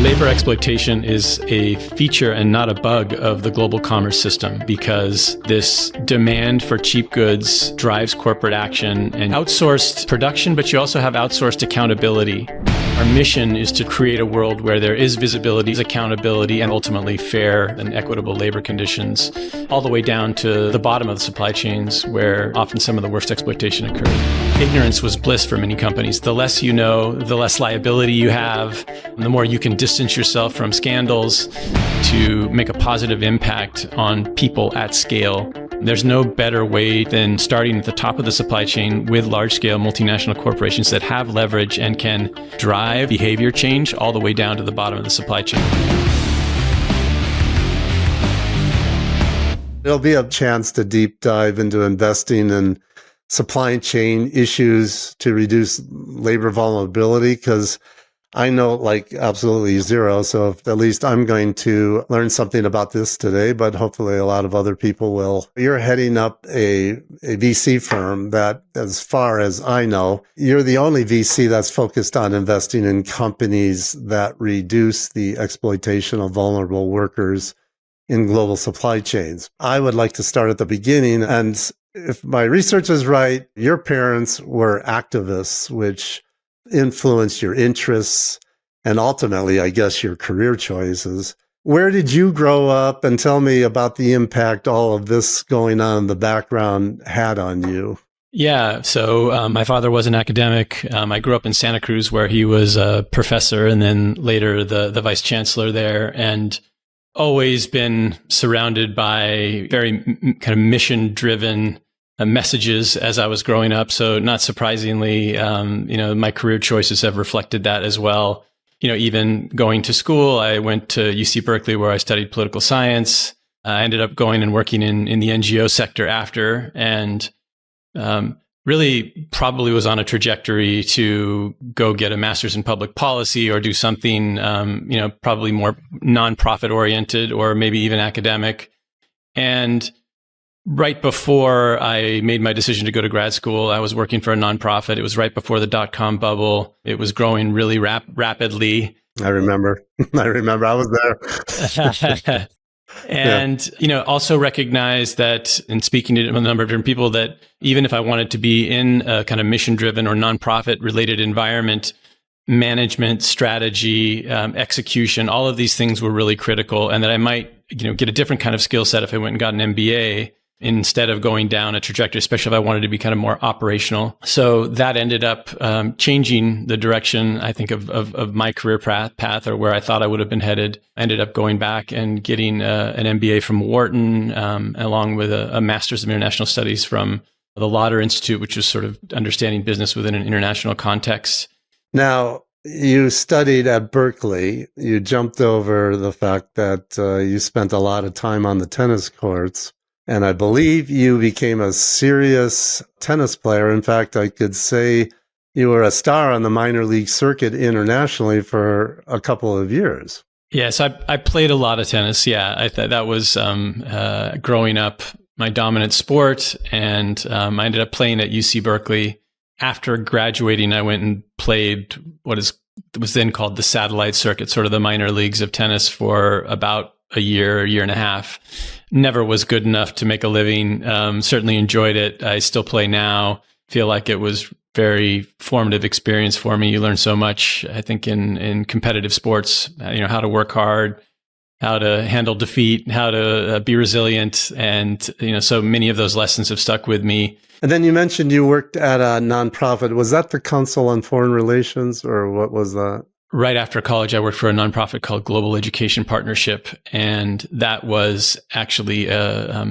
Labor exploitation is a feature and not a bug of the global commerce system, because this demand for cheap goods drives corporate action and outsourced production, but you also have outsourced accountability. Our mission is to create a world where there is visibility, accountability, and ultimately fair and equitable labor conditions, all the way down to the bottom of the supply chains where often some of the worst exploitation occurs. Ignorance was bliss for many companies. The less you know, the less liability you have, and the more you can distance yourself from scandals to make a positive impact on people at scale. There's no better way than starting at the top of the supply chain with large-scale multinational corporations that have leverage and can drive behavior change all the way down to the bottom of the supply chain. There'll be a chance to deep dive into investing in supply chain issues to reduce labor vulnerability, because I know like absolutely zero. So at least I'm going to learn something about this today, but hopefully a lot of other people will. You're heading up a VC firm that, as far as I know, you're the only VC that's focused on investing in companies that reduce the exploitation of vulnerable workers in global supply chains. I would like to start at the beginning. And if my research is right, your parents were activists, which influenced your interests and ultimately, I guess, your career choices. Where did you grow up? And tell me about the impact all of this going on in the background had on you. Yeah, so my father was an academic. I grew up in Santa Cruz, where he was a professor and then later the vice chancellor there, and always been surrounded by very kind of mission-driven messages as I was growing up. So not surprisingly, my career choices have reflected that as well. Even going to school, I went to UC Berkeley, where I studied political science. I ended up going and working in the NGO sector after, and really probably was on a trajectory to go get a master's in public policy or do something, probably more nonprofit oriented or maybe even academic. And right before I made my decision to go to grad school, I was working for a nonprofit. It was right before the dot-com bubble. It was growing really rapidly. I remember. I was there. And, also recognize that, in speaking to a number of different people, that even if I wanted to be in a kind of mission-driven or nonprofit related environment, management, strategy, execution, all of these things were really critical, and that I might, get a different kind of skill set if I went and got an MBA instead of going down a trajectory, especially if I wanted to be kind of more operational. So that ended up changing the direction, I think, of my career path, or where I thought I would have been headed. I ended up going back and getting an MBA from Wharton, along with a Master's of International Studies from the Lauder Institute, which was sort of understanding business within an international context. Now, you studied at Berkeley. You jumped over the fact that you spent a lot of time on the tennis courts. And I believe you became a serious tennis player. In fact, I could say you were a star on the minor league circuit internationally for a couple of years. Yes, I played a lot of tennis. Yeah, I thought that was growing up my dominant sport. And I ended up playing at UC Berkeley. After graduating, I went and played what was then called the satellite circuit, sort of the minor leagues of tennis, for about a year and a half. Never was good enough to make a living. Certainly enjoyed it. I still play now. Feel like it was very formative experience for me. You learn so much, I think, in competitive sports, how to work hard, how to handle defeat, how to be resilient. And, so many of those lessons have stuck with me. And then you mentioned you worked at a nonprofit. Was that the Council on Foreign Relations, or what was that? Right after college, I worked for a nonprofit called Global Education Partnership. And that was actually a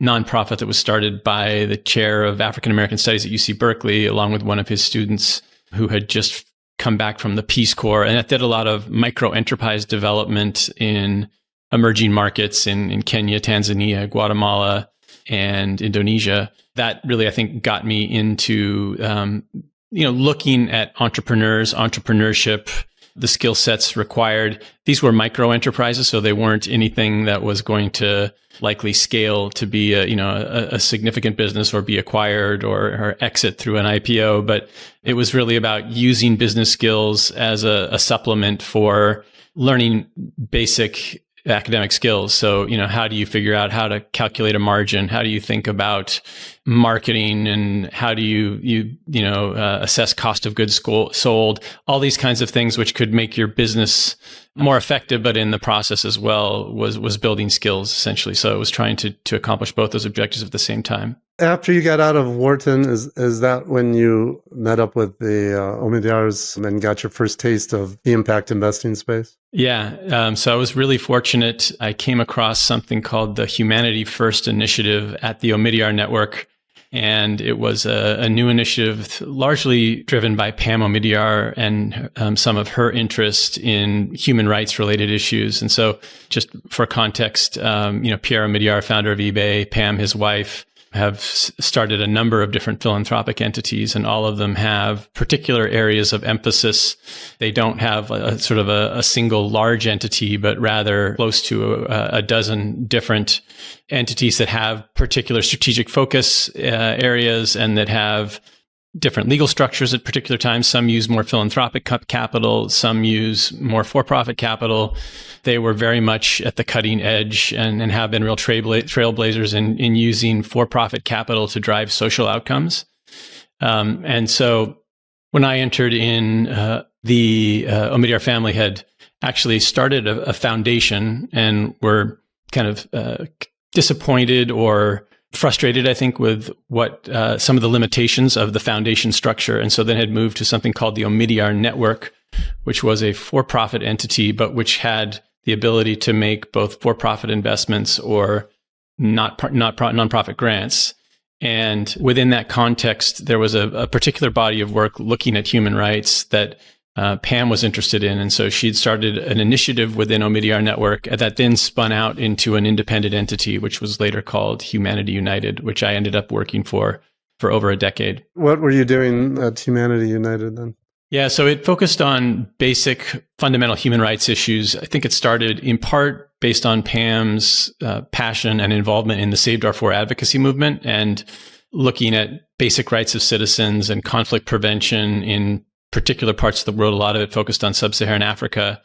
nonprofit that was started by the chair of African American Studies at UC Berkeley, along with one of his students who had just come back from the Peace Corps. And it did a lot of micro enterprise development in emerging markets in Kenya, Tanzania, Guatemala, and Indonesia. That really, I think, got me into, looking at entrepreneurship, the skill sets required. These were micro enterprises, so they weren't anything that was going to likely scale to be a significant business or be acquired or exit through an IPO. But it was really about using business skills as a supplement for learning basic academic skills. So, how do you figure out how to calculate a margin? How do you think about marketing, and how do you assess cost of goods sold? All these kinds of things which could make your business more effective, but in the process as well was building skills essentially. So it was trying to accomplish both those objectives at the same time. After you got out of Wharton, is that when you met up with the Omidyars and got your first taste of the impact investing space? Yeah. So I was really fortunate. I came across something called the Humanity First Initiative at the Omidyar Network. And it was a new initiative largely driven by Pam Omidyar and some of her interest in human rights related issues. And so just for context, Pierre Omidyar, founder of eBay, Pam, his wife, have started a number of different philanthropic entities, and all of them have particular areas of emphasis. They don't have a single large entity, but rather close to a dozen different entities that have particular strategic focus areas and that have different legal structures at particular times. Some use more philanthropic capital, some use more for-profit capital. They were very much at the cutting edge and have been real trailblazers in using for-profit capital to drive social outcomes. And so when I entered in, the Omidyar family had actually started a foundation and were kind of disappointed or frustrated, I think, with what some of the limitations of the foundation structure. And so then had moved to something called the Omidyar Network, which was a for-profit entity, but which had the ability to make both for-profit investments or nonprofit grants. And within that context, there was a particular body of work looking at human rights that Pam was interested in. And so she'd started an initiative within Omidyar Network that then spun out into an independent entity, which was later called Humanity United, which I ended up working for over a decade. What were you doing at Humanity United then? Yeah, so it focused on basic fundamental human rights issues. I think it started in part based on Pam's passion and involvement in the Save Darfur advocacy movement and looking at basic rights of citizens and conflict prevention in particular parts of the world. A lot of it focused on sub-Saharan Africa.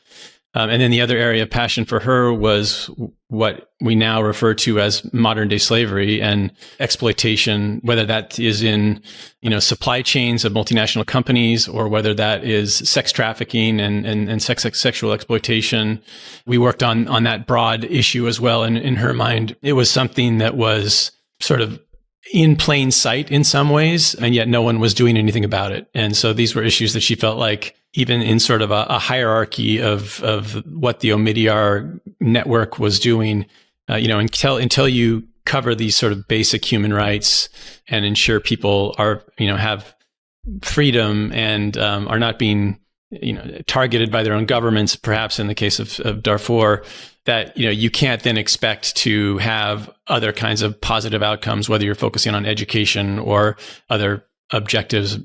And then the other area of passion for her was what we now refer to as modern day slavery and exploitation, whether that is in, supply chains of multinational companies or whether that is sex trafficking and sexual exploitation. We worked on that broad issue as well. And in her mind, it was something that was sort of in plain sight in some ways, and yet no one was doing anything about it. And so these were issues that she felt like even in sort of a hierarchy of what the Omidyar network was doing, until you cover these sort of basic human rights and ensure people are, have freedom and are not being, targeted by their own governments, perhaps in the case of Darfur, that, you can't then expect to have other kinds of positive outcomes, whether you're focusing on education or other objectives,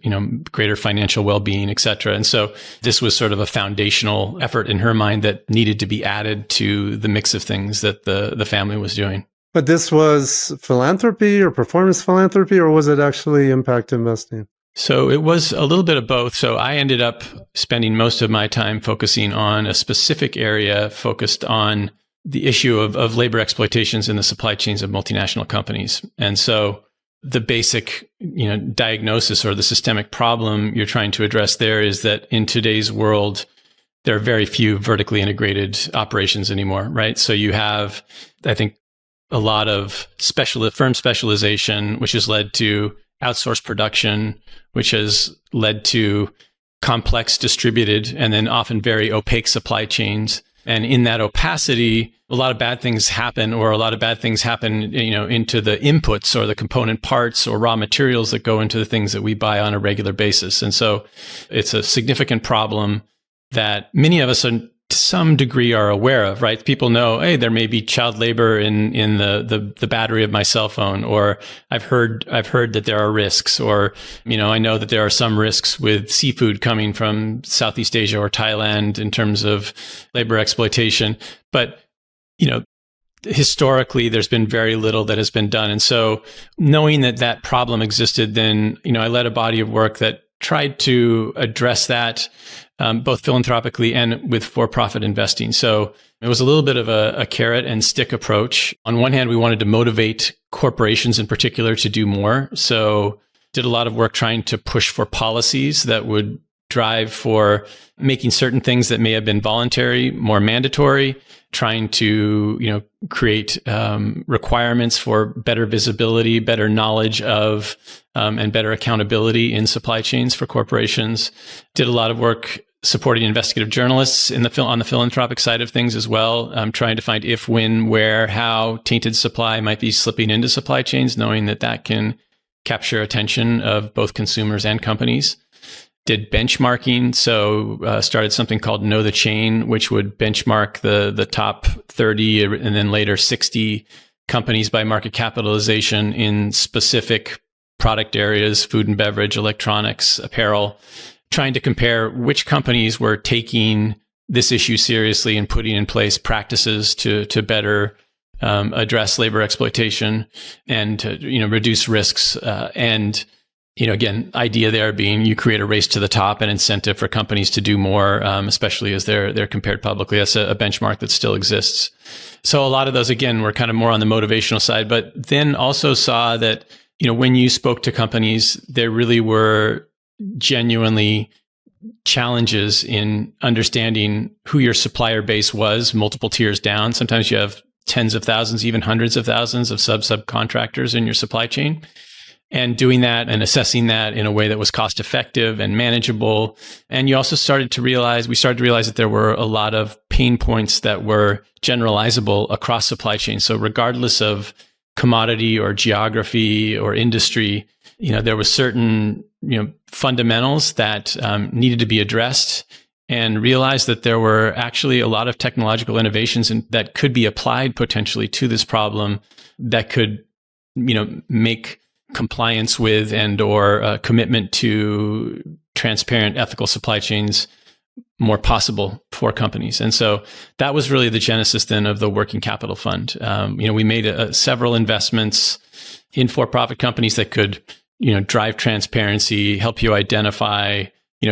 greater financial well-being, et cetera. And so this was sort of a foundational effort in her mind that needed to be added to the mix of things that the family was doing. But this was philanthropy or performance philanthropy, or was it actually impact investing? So it was a little bit of both. So I ended up spending most of my time focusing on a specific area focused on the issue of labor exploitations in the supply chains of multinational companies. And so the basic, diagnosis or the systemic problem you're trying to address there is that in today's world, there are very few vertically integrated operations anymore, right? So you have, I think, a lot of firm specialization, which has led to outsourced production, which has led to complex, distributed, and then often very opaque supply chains. And in that opacity, a lot of bad things happen, into the inputs or the component parts or raw materials that go into the things that we buy on a regular basis. And so it's a significant problem that many of us are to some degree are aware of, right? People know, hey, there may be child labor in the battery of my cell phone, or I've heard that there are risks, or, I know that there are some risks with seafood coming from Southeast Asia or Thailand in terms of labor exploitation. But, historically, there's been very little that has been done. And so knowing that problem existed, then, I led a body of work that tried to address that, both philanthropically and with for-profit investing. So it was a little bit of a carrot and stick approach. On one hand, we wanted to motivate corporations in particular to do more. So did a lot of work trying to push for policies that would drive for making certain things that may have been voluntary more mandatory, trying to, create requirements for better visibility, better knowledge of, and better accountability in supply chains for corporations. Did a lot of work supporting investigative journalists on the philanthropic side of things as well, trying to find if, when, where, how tainted supply might be slipping into supply chains, knowing that can capture attention of both consumers and companies. Did benchmarking, so started something called Know the Chain, which would benchmark the top 30 and then later 60 companies by market capitalization in specific product areas, food and beverage, electronics, apparel, trying to compare which companies were taking this issue seriously and putting in place practices to better address labor exploitation and to reduce risks. And again, idea there being you create a race to the top, an incentive for companies to do more, especially as they're compared publicly. That's a benchmark that still exists. So a lot of those, again, were kind of more on the motivational side, but then also saw that when you spoke to companies, there really were genuinely challenges in understanding who your supplier base was, multiple tiers down. Sometimes you have tens of thousands, even hundreds of thousands of subcontractors in your supply chain. And doing that and assessing that in a way that was cost effective and manageable. And you also started to realize that there were a lot of pain points that were generalizable across supply chains. So regardless of commodity or geography or industry, there were certain, fundamentals that needed to be addressed, and realized that there were actually a lot of technological innovations that could be applied potentially to this problem that could, make compliance with and or commitment to transparent, ethical supply chains more possible for companies. And so that was really the genesis then of the Working Capital Fund. We made several investments in for-profit companies that could, drive transparency, help you identify,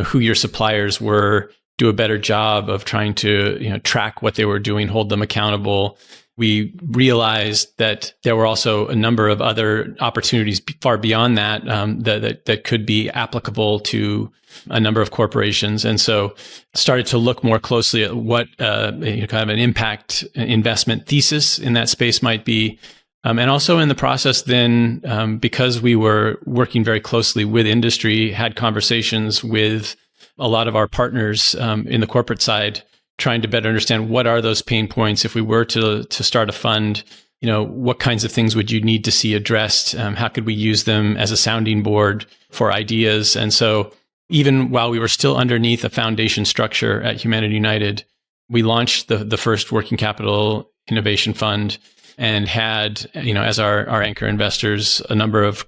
who your suppliers were, do a better job of trying to, track what they were doing, hold them accountable. We realized that there were also a number of other opportunities far beyond that, that could be applicable to a number of corporations. And so started to look more closely at what kind of an impact investment thesis in that space might be. And also in the process then, because we were working very closely with industry, had conversations with a lot of our partners in the corporate side, trying to better understand what are those pain points. If we were to start a fund, what kinds of things would you need to see addressed? How could we use them as a sounding board for ideas? And so even while we were still underneath a foundation structure at Humanity United, we launched the first Working Capital Innovation Fund and had, as our anchor investors, a number of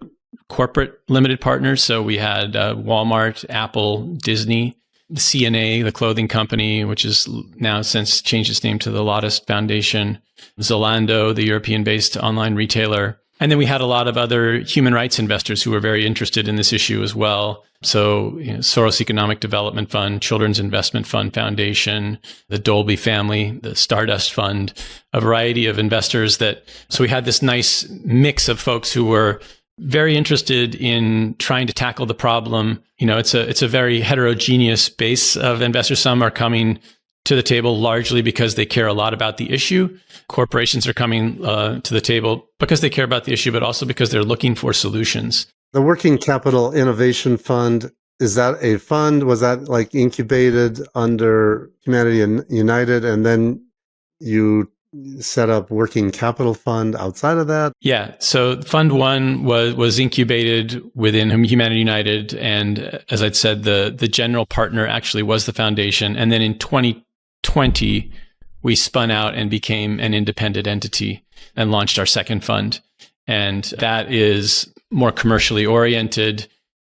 corporate limited partners. So we had Walmart, Apple, Disney, CNA, the clothing company, which is now since changed its name to the Lotus Foundation, Zalando, the European-based online retailer. And then we had a lot of other human rights investors who were very interested in this issue as well. So Soros Economic Development Fund, Children's Investment Fund Foundation, the Dolby family, the Stardust Fund, a variety of investors so we had this nice mix of folks who were very interested in trying to tackle the problem. It's a very heterogeneous base of investors. Some are coming to the table largely because they care a lot about the issue. Corporations are coming to the table because they care about the issue, but also because they're looking for solutions. The Working Capital Innovation Fund, is that a fund? Was that like incubated under Humanity United and then you set up Working Capital Fund outside of that? Yeah. So Fund 1 was incubated within Humanity United. And as I'd said, the general partner actually was the foundation. And then in 2012, 2020, we spun out and became an independent entity and launched our second fund. And that is more commercially oriented.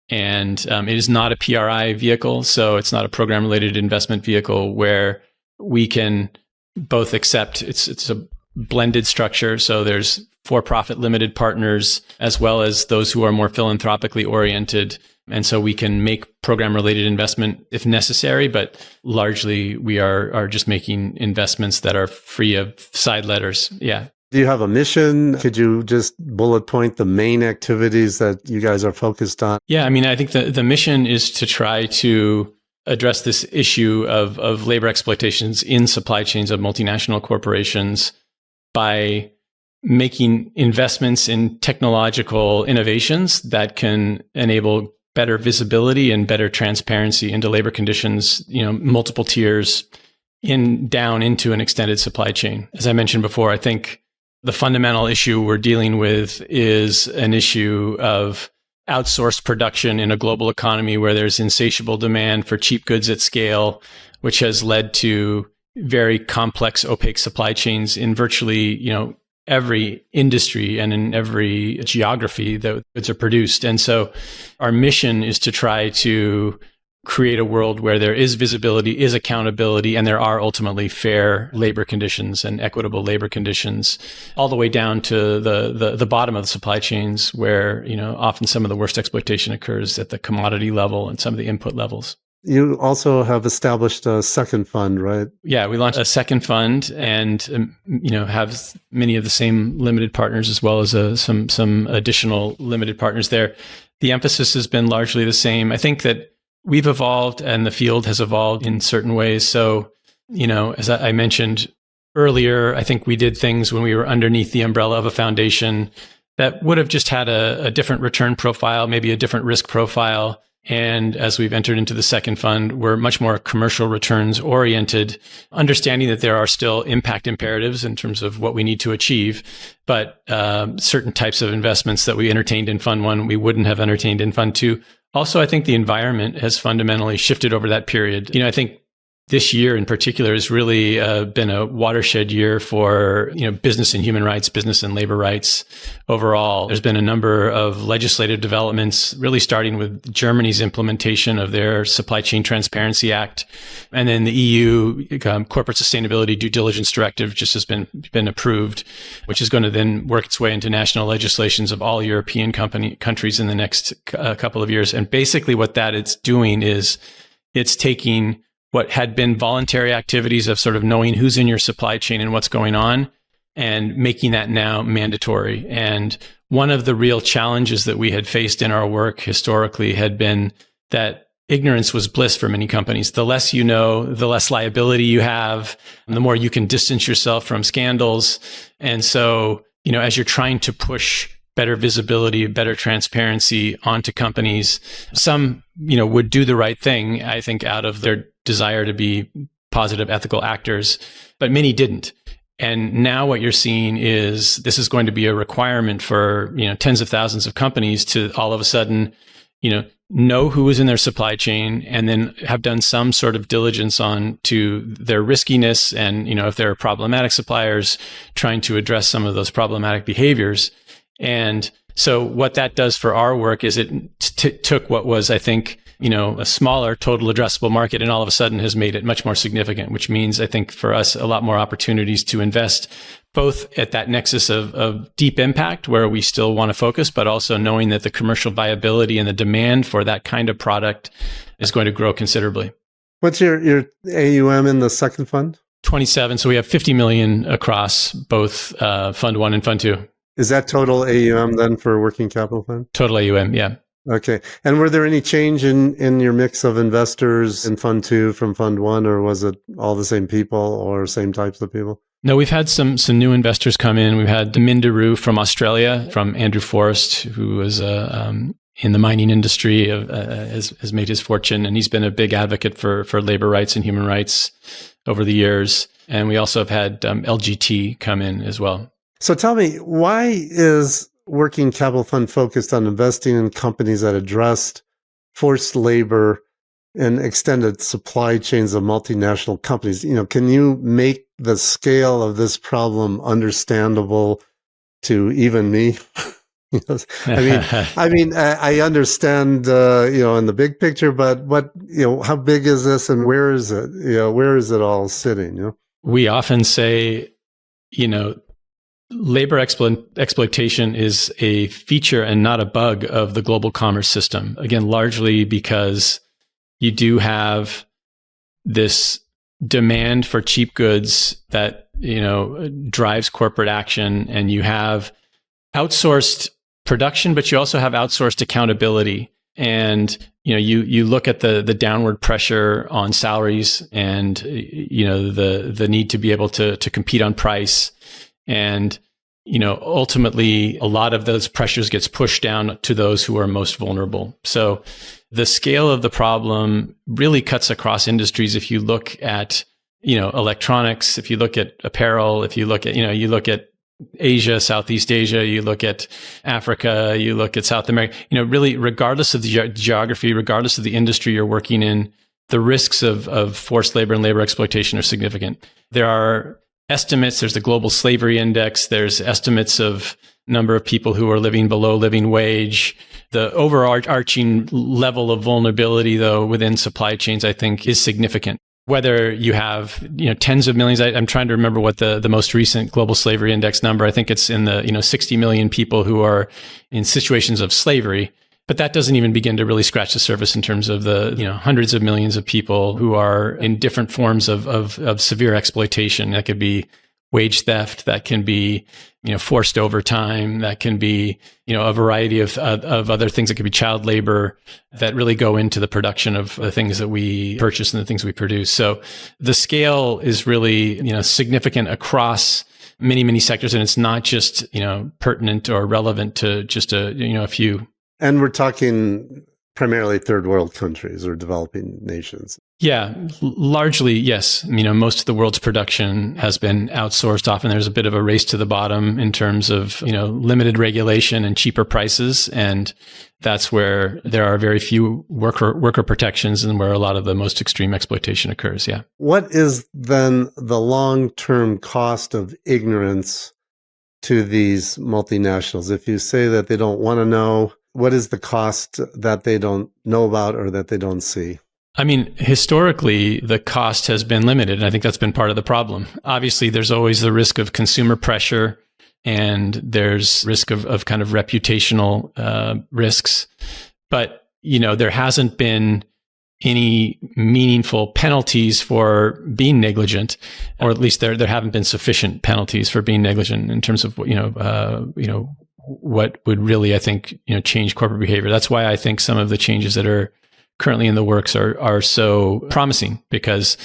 And it is not a PRI vehicle. So it's not a program related investment vehicle where we can both accept it's a blended structure. So there's for-profit limited partners as well as those who are more philanthropically oriented. And so we can make program related investment if necessary, but largely we are just making investments that are free of side letters. Yeah. Do you have a mission? Could you just bullet point the main activities that you guys are focused on? Yeah, I mean, I think the mission is to try to address this issue of labor exploitations in supply chains of multinational corporations by making investments in technological innovations that can enable better visibility and better transparency into labor conditions, multiple tiers down into an extended supply chain. As I mentioned before, I think the fundamental issue we're dealing with is an issue of outsourced production in a global economy where there's insatiable demand for cheap goods at scale, which has led to very complex, opaque supply chains in virtually, every industry and in every geography that goods are produced. And so our mission is to try to create a world where there is visibility, is accountability, and there are ultimately fair labor conditions and equitable labor conditions, all the way down to the bottom of the supply chains where, often some of the worst exploitation occurs at the commodity level and some of the input levels. You also have established a second fund, right? Yeah, we launched a second fund and, have many of the same limited partners as well as some additional limited partners there. The emphasis has been largely the same. I think that we've evolved and the field has evolved in certain ways. So, as I mentioned earlier, I think we did things when we were underneath the umbrella of a foundation that would have just had a different return profile, maybe a different risk profile. And as we've entered into the second fund, we're much more commercial returns oriented, understanding that there are still impact imperatives in terms of what we need to achieve. But certain types of investments that we entertained in Fund 1, we wouldn't have entertained in Fund 2. Also, I think the environment has fundamentally shifted over that period. I think this year in particular has really been a watershed year for business and human rights, business and labor rights overall. There's been a number of legislative developments, really starting with Germany's implementation of their Supply Chain Transparency Act, and then the EU Corporate Sustainability Due Diligence Directive just has been approved, which is going to then work its way into national legislations of all European countries in the next couple of years. And basically, what that it's doing is it's taking what had been voluntary activities of sort of knowing who's in your supply chain and what's going on and making that now mandatory. And one of the real challenges that we had faced in our work historically had been that ignorance was bliss for many companies. The less you know, the less liability you have, and the more you can distance yourself from scandals. And so, as you're trying to push better visibility, better transparency onto companies, some, would do the right thing, I think, out of their desire to be positive, ethical actors, but many didn't. And now what you're seeing is this is going to be a requirement for, tens of thousands of companies to all of a sudden, know who is in their supply chain and then have done some sort of diligence on to their riskiness and, if there are problematic suppliers, trying to address some of those problematic behaviors. And so what that does for our work is it took what was, I think, a smaller total addressable market and all of a sudden has made it much more significant, which means I think for us, a lot more opportunities to invest both at that nexus of deep impact where we still want to focus, but also knowing that the commercial viability and the demand for that kind of product is going to grow considerably. What's your AUM in the second fund? 27. So we have 50 million across both Fund 1 and Fund 2. Is that total AUM then for Working Capital Fund? Total AUM, yeah. Okay. And were there any change in your mix of investors in Fund 2 from Fund 1, or was it all the same people or same types of people? No, we've had some new investors come in. We've had Mindaru from Australia, from Andrew Forrest, who was in the mining industry, has made his fortune, and he's been a big advocate for labor rights and human rights over the years. And we also have had LGT come in as well. So tell me, why is Working Capital Fund focused on investing in companies that addressed forced labor and extended supply chains of multinational companies. Can you make the scale of this problem understandable to even me? I understand, in the big picture, but how big is this and where is it? Where is it all sitting? We often say, labor exploitation is a feature and not a bug of the global commerce system. Again, largely because you do have this demand for cheap goods that, drives corporate action, and you have outsourced production, but you also have outsourced accountability. And, you look at the downward pressure on salaries and, the need to be able to compete on price. And, ultimately a lot of those pressures gets pushed down to those who are most vulnerable. So the scale of the problem really cuts across industries. If you look at, electronics, if you look at apparel, if you look at, you look at Asia, Southeast Asia, you look at Africa, you look at South America, really regardless of the geography, regardless of the industry you're working in, the risks of forced labor and labor exploitation are significant. There are estimates, there's the global slavery index, there's estimates of number of people who are living below living wage. The overarching level of vulnerability, though, within supply chains, I think, is significant. Whether you have, tens of millions, I'm trying to remember what the most recent global slavery index number, I think it's in the, 60 million people who are in situations of slavery. But that doesn't even begin to really scratch the surface in terms of the, hundreds of millions of people who are in different forms of severe exploitation. That could be wage theft, that can be, forced overtime, that can be, a variety of other things. It could be child labor that really go into the production of the things that we purchase and the things we produce. So the scale is really, significant across many, many sectors. And it's not just, pertinent or relevant to just a few. And we're talking primarily third world countries or developing nations. Yeah, largely, yes. Most of the world's production has been outsourced. Often there's a bit of a race to the bottom in terms of, limited regulation and cheaper prices. And that's where there are very few worker protections and where a lot of the most extreme exploitation occurs. Yeah. What is then the long-term cost of ignorance to these multinationals? If you say that they don't want to know, what is the cost that they don't know about or that they don't see? Historically, the cost has been limited, and I think that's been part of the problem. Obviously, there's always the risk of consumer pressure, and there's risk of kind of reputational risks. But, there hasn't been any meaningful penalties for being negligent, or at least there haven't been sufficient penalties for being negligent in terms of, what would really, I think, change corporate behavior. That's why I think some of the changes that are currently in the works are so promising, because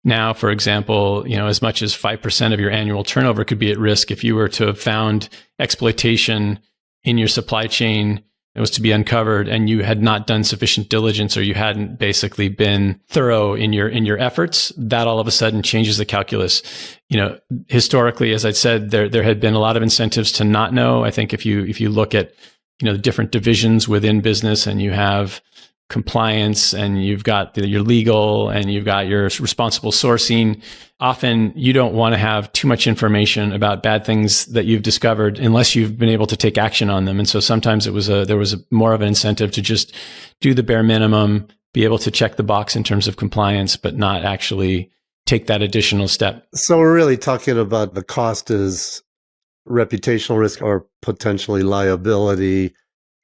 now, for example, as much as 5% of your annual turnover could be at risk if you were to have found exploitation in your supply chain. It was to be uncovered and you had not done sufficient diligence, or you hadn't basically been thorough in your efforts. That all of a sudden changes the calculus. Historically, as I said, there had been a lot of incentives to not know. I think if you look at, the different divisions within business, and you have compliance, and you've got your legal, and you've got your responsible sourcing. Often you don't want to have too much information about bad things that you've discovered unless you've been able to take action on them. And so sometimes there was more of an incentive to just do the bare minimum, be able to check the box in terms of compliance, but not actually take that additional step. So we're really talking about the cost is reputational risk or potentially liability,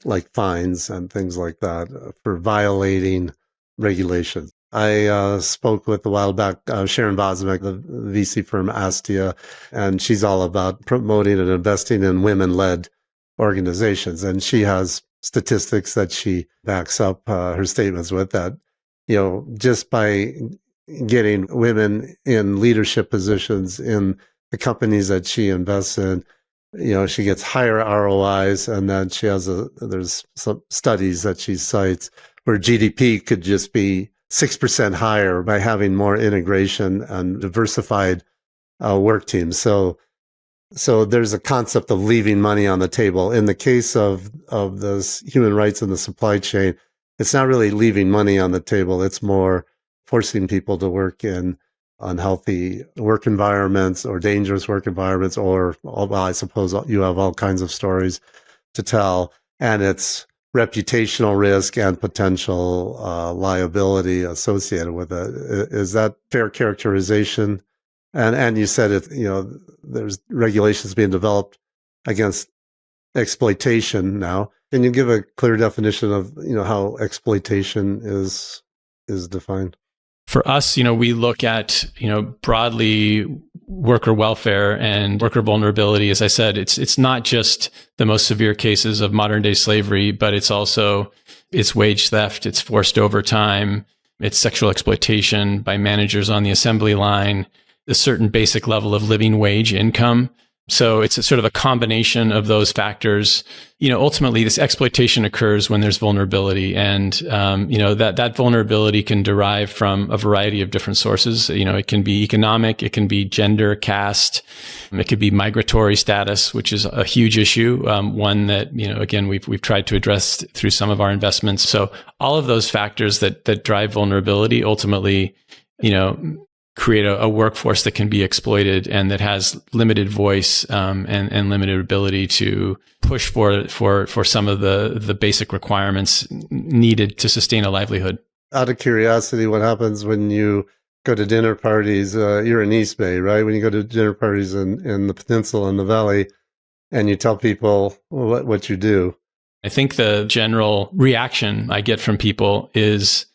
like fines and things like that for violating regulations. I spoke with a while back Sharon Bosmick, the VC firm Astia, and she's all about promoting and investing in women-led organizations. And she has statistics that she backs up her statements with, that, just by getting women in leadership positions in the companies that she invests in, she gets higher ROIs, and then there's some studies that she cites where GDP could just be 6% higher by having more integration and diversified work teams. So there's a concept of leaving money on the table. In the case of this human rights in the supply chain, it's not really leaving money on the table. It's more forcing people to work in unhealthy work environments or dangerous work environments, or, well, I suppose you have all kinds of stories to tell. And it's reputational risk and potential liability associated with it. Is that fair characterization? And you said it, there's regulations being developed against exploitation now. Can you give a clear definition of, how exploitation is defined? For us, we look at, broadly worker welfare and worker vulnerability. As I said, it's not just the most severe cases of modern day slavery, but it's wage theft, it's forced overtime, it's sexual exploitation by managers on the assembly line, a certain basic level of living wage income. So it's a sort of a combination of those factors. Ultimately, this exploitation occurs when there's vulnerability, and that vulnerability can derive from a variety of different sources. It can be economic, it can be gender, caste, it could be migratory status, which is a huge issue. One that again we've tried to address through some of our investments. So all of those factors that drive vulnerability ultimately, create a workforce that can be exploited and that has limited voice and limited ability to push for some of the basic requirements needed to sustain a livelihood. Out of curiosity, what happens when you go to dinner parties? You're in East Bay, right? When you go to dinner parties in the peninsula and the valley, and you tell people what you do. I think the general reaction I get from people is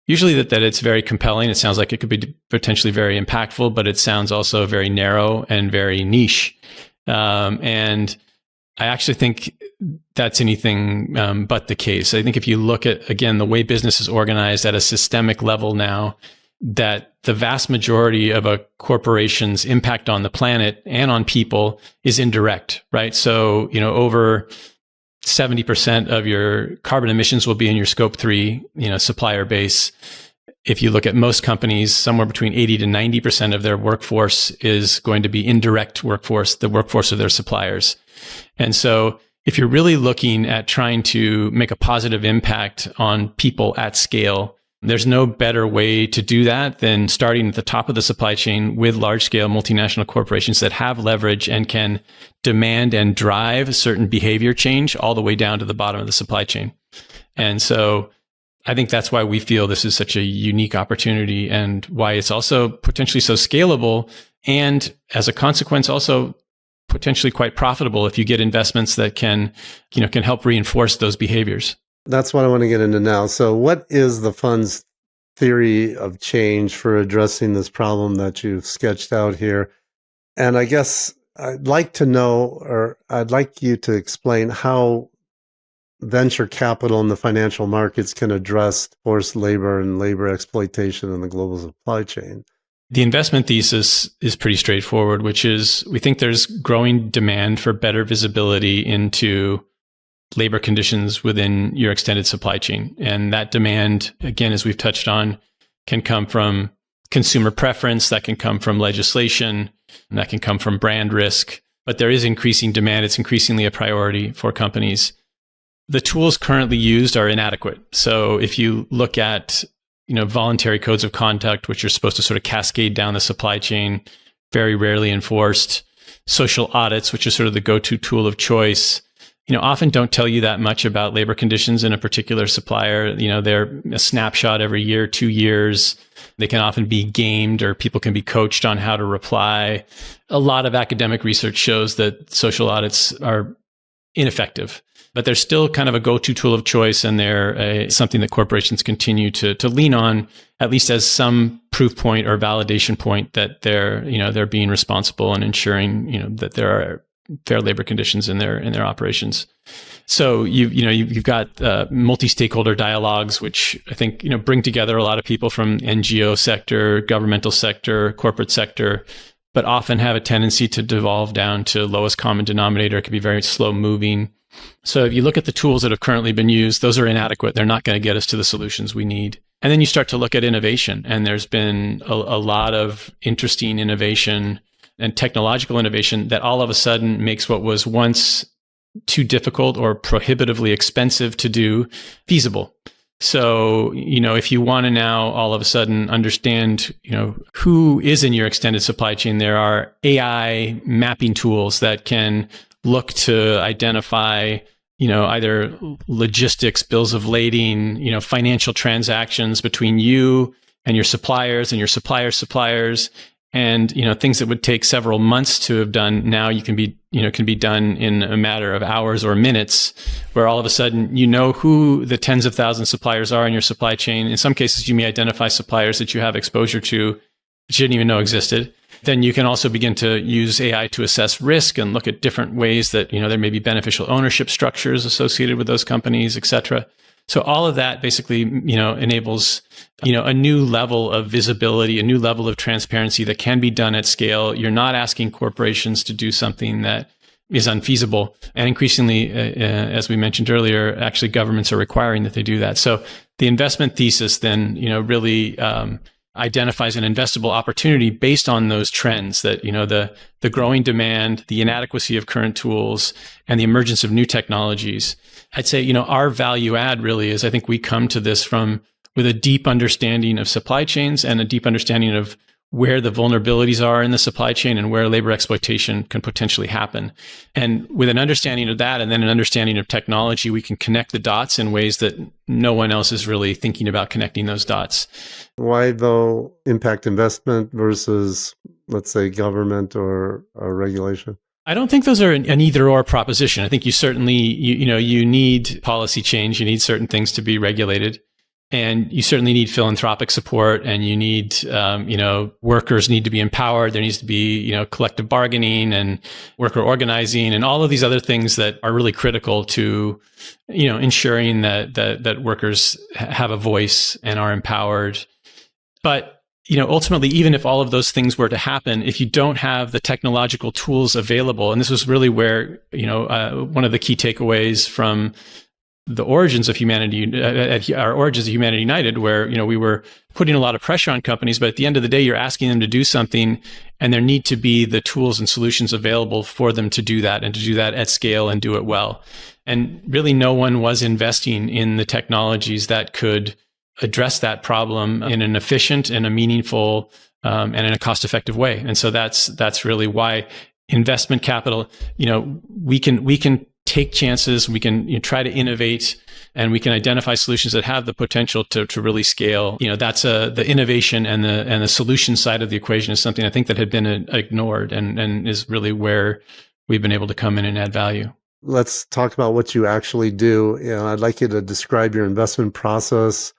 usually that it's very compelling. It sounds like it could be potentially very impactful, but it sounds also very narrow and very niche. And I actually think that's anything but the case. I think if you look at, again, the way business is organized at a systemic level now, that the vast majority of a corporation's impact on the planet and on people is indirect, right? So, over 70% of your carbon emissions will be in your scope 3, supplier base. If you look at most companies, somewhere between 80 to 90% of their workforce is going to be indirect workforce, the workforce of their suppliers. And so if you're really looking at trying to make a positive impact on people at scale, there's no better way to do that than starting at the top of the supply chain with large-scale multinational corporations that have leverage and can demand and drive certain behavior change all the way down to the bottom of the supply chain. And so I think that's why we feel this is such a unique opportunity, and why it's also potentially so scalable, and as a consequence, also potentially quite profitable if you get investments that can help reinforce those behaviors. That's what I want to get into now. So what is the fund's theory of change for addressing this problem that you've sketched out here? And I guess I'd like to know, or I'd like you to explain how venture capital and the financial markets can address forced labor and labor exploitation in the global supply chain. The investment thesis is pretty straightforward, which is we think there's growing demand for better visibility into labor conditions within your extended supply chain. And that demand, again, as we've touched on, can come from consumer preference, that can come from legislation, and that can come from brand risk. But there is increasing demand. It's increasingly a priority for companies. The tools currently used are inadequate. So if you look at, voluntary codes of conduct, which are supposed to sort of cascade down the supply chain, very rarely enforced. Social audits, which are sort of the go-to tool of choice, often don't tell you that much about labor conditions in a particular supplier. They're a snapshot every year, 2 years. They can often be gamed, or people can be coached on how to reply. A lot of academic research shows that social audits are ineffective, but they're still kind of a go-to tool of choice, and they're something that corporations continue to lean on, at least as some proof point or validation point that they're being responsible and ensuring, that there are fair labor conditions in their operations. So you've got multi-stakeholder dialogues, which I think bring together a lot of people from NGO sector, governmental sector, corporate sector, but often have a tendency to devolve down to lowest common denominator. It can be very slow moving. So if you look at the tools that have currently been used, those are inadequate. They're not going to get us to the solutions we need. And then you start to look at innovation, and there's been a lot of interesting innovation and technological innovation that all of a sudden makes what was once too difficult or prohibitively expensive to do feasible. So, if you want to now all of a sudden understand, who is in your extended supply chain, there are AI mapping tools that can look to identify, either logistics, bills of lading, financial transactions between you and your suppliers and your suppliers' suppliers. And, things that would take several months to have done now can be done in a matter of hours or minutes, where all of a sudden, who the tens of thousands of suppliers are in your supply chain. In some cases, you may identify suppliers that you have exposure to that you didn't even know existed. Then you can also begin to use AI to assess risk and look at different ways that, there may be beneficial ownership structures associated with those companies, et cetera. So all of that basically, enables, a new level of visibility, a new level of transparency that can be done at scale. You're not asking corporations to do something that is unfeasible. And increasingly, as we mentioned earlier, actually governments are requiring that they do that. So the investment thesis then, really identifies an investable opportunity based on those trends that, the growing demand, the inadequacy of current tools, and the emergence of new technologies. I'd say, our value add really is, I think we come to this with a deep understanding of supply chains and a deep understanding of where the vulnerabilities are in the supply chain and where labor exploitation can potentially happen. And with an understanding of that and then an understanding of technology, we can connect the dots in ways that no one else is really thinking about connecting those dots. Why, though, impact investment versus, let's say, government or regulation? I don't think those are an either or proposition. I think you certainly, you need policy change. You need certain things to be regulated. And you certainly need philanthropic support, and you need, workers need to be empowered. There needs to be, collective bargaining and worker organizing and all of these other things that are really critical to, ensuring that workers have a voice and are empowered. But, ultimately, even if all of those things were to happen, if you don't have the technological tools available, and this was really where, one of the key takeaways from the origins of humanity, our origins of Humanity United, where, we were putting a lot of pressure on companies, but at the end of the day, you're asking them to do something, and there need to be the tools and solutions available for them to do that and to do that at scale and do it well. And really, no one was investing in the technologies that could address that problem in an efficient and a meaningful and in a cost-effective way. And so that's really why investment capital, we can take chances, we can try to innovate, and we can identify solutions that have the potential to really scale. That's the innovation and the solution side of the equation is something I think that had been ignored and is really where we've been able to come in and add value. Let's talk about what you actually do. I'd like you to describe your investment process,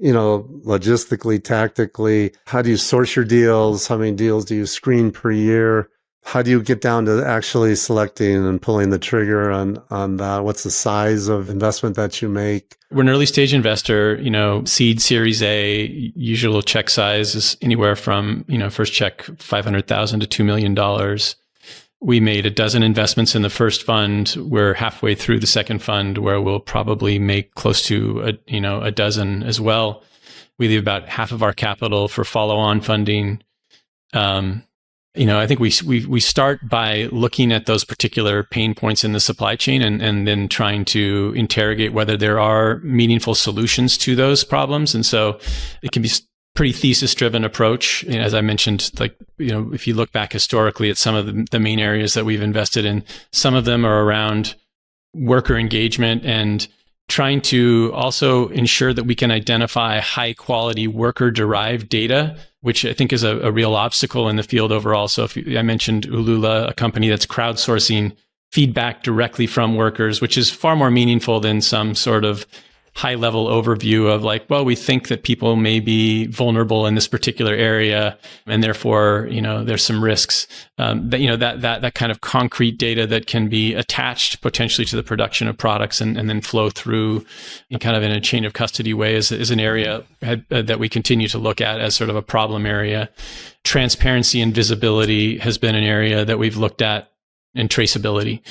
logistically, tactically. How do you source your deals? How many deals do you screen per year? How do you get down to actually selecting and pulling the trigger on that? What's the size of investment that you make? We're an early stage investor, seed, Series A, usual check size is anywhere from, first check $500,000 to $2 million. We made a dozen investments in the first fund. We're halfway through the second fund, where we'll probably make close to a dozen as well. We leave about half of our capital for follow-on funding. I think we start by looking at those particular pain points in the supply chain and then trying to interrogate whether there are meaningful solutions to those problems. And so it can be pretty thesis-driven approach. As I mentioned, if you look back historically at some of the main areas that we've invested in, some of them are around worker engagement and trying to also ensure that we can identify high-quality worker-derived data, which I think is a real obstacle in the field overall. So I mentioned Ulula, a company that's crowdsourcing feedback directly from workers, which is far more meaningful than some sort of high-level overview of we think that people may be vulnerable in this particular area, and therefore, there's some risks. That kind of concrete data that can be attached potentially to the production of products and then flow through kind of in a chain of custody way is an area that we continue to look at as sort of a problem area. Transparency and visibility has been an area that we've looked at, and traceability.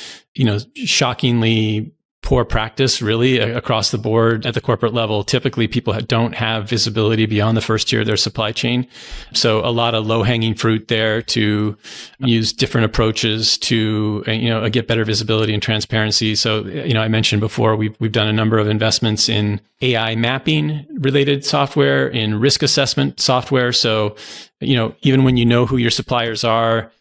Shockingly, poor practice really across the board at the corporate level. Typically, people don't have visibility beyond the first tier of their supply chain. So a lot of low-hanging fruit there to use different approaches to, get better visibility and transparency. So, I mentioned before, we've done a number of investments in AI mapping related software, in risk assessment software. So, even when you know who your suppliers are,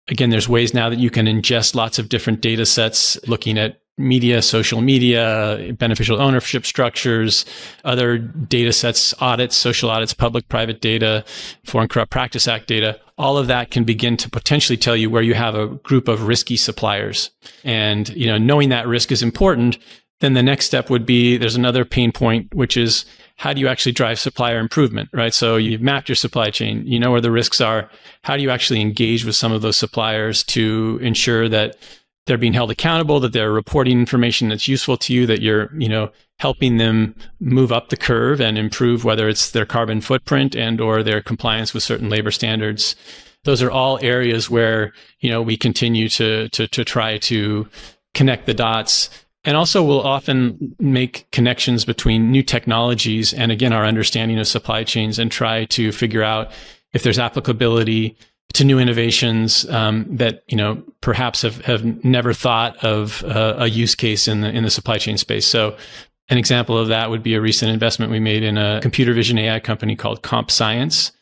again, there's ways now that you can ingest lots of different data sets looking at media, social media, beneficial ownership structures, other data sets, audits, social audits, public-private data, Foreign Corrupt Practice Act data. All of that can begin to potentially tell you where you have a group of risky suppliers. And, knowing that risk is important. Then the next step would be, there's another pain point, which is how do you actually drive supplier improvement, right? So you've mapped your supply chain, you know where the risks are. How do you actually engage with some of those suppliers to ensure that they're being held accountable, that they're reporting information that's useful to you, that you're, helping them move up the curve and improve, whether it's their carbon footprint and or their compliance with certain labor standards. Those are all areas where, we continue to try to connect the dots. And also we'll often make connections between new technologies and, again, our understanding of supply chains, and try to figure out if there's applicability to new innovations that perhaps have never thought of a use case in the supply chain space. So an example of that would be a recent investment we made in a computer vision AI company called Comp Science,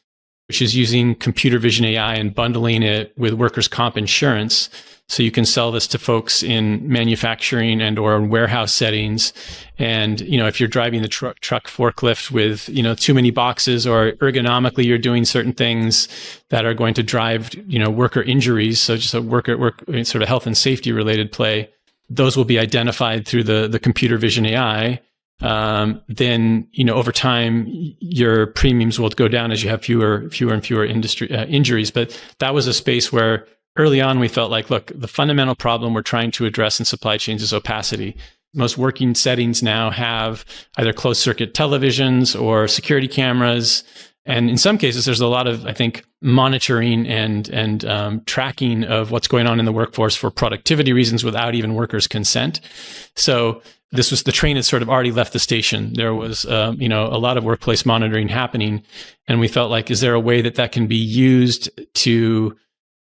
which is using computer vision AI and bundling it with workers' comp insurance. So you can sell this to folks in manufacturing and or in warehouse settings. And, if you're driving the truck forklift with, too many boxes, or ergonomically you're doing certain things that are going to drive, worker injuries. So just a work sort of health and safety related play, those will be identified through the computer vision AI. Then, over time, your premiums will go down as you have fewer and fewer injuries. But that was a space where early on we felt like, look, the fundamental problem we're trying to address in supply chains is opacity. Most working settings now have either closed circuit televisions or security cameras. And in some cases, there's a lot of, I think, monitoring and tracking of what's going on in the workforce for productivity reasons without even workers' consent. So the train had sort of already left the station. There was, a lot of workplace monitoring happening. And we felt like, is there a way that can be used to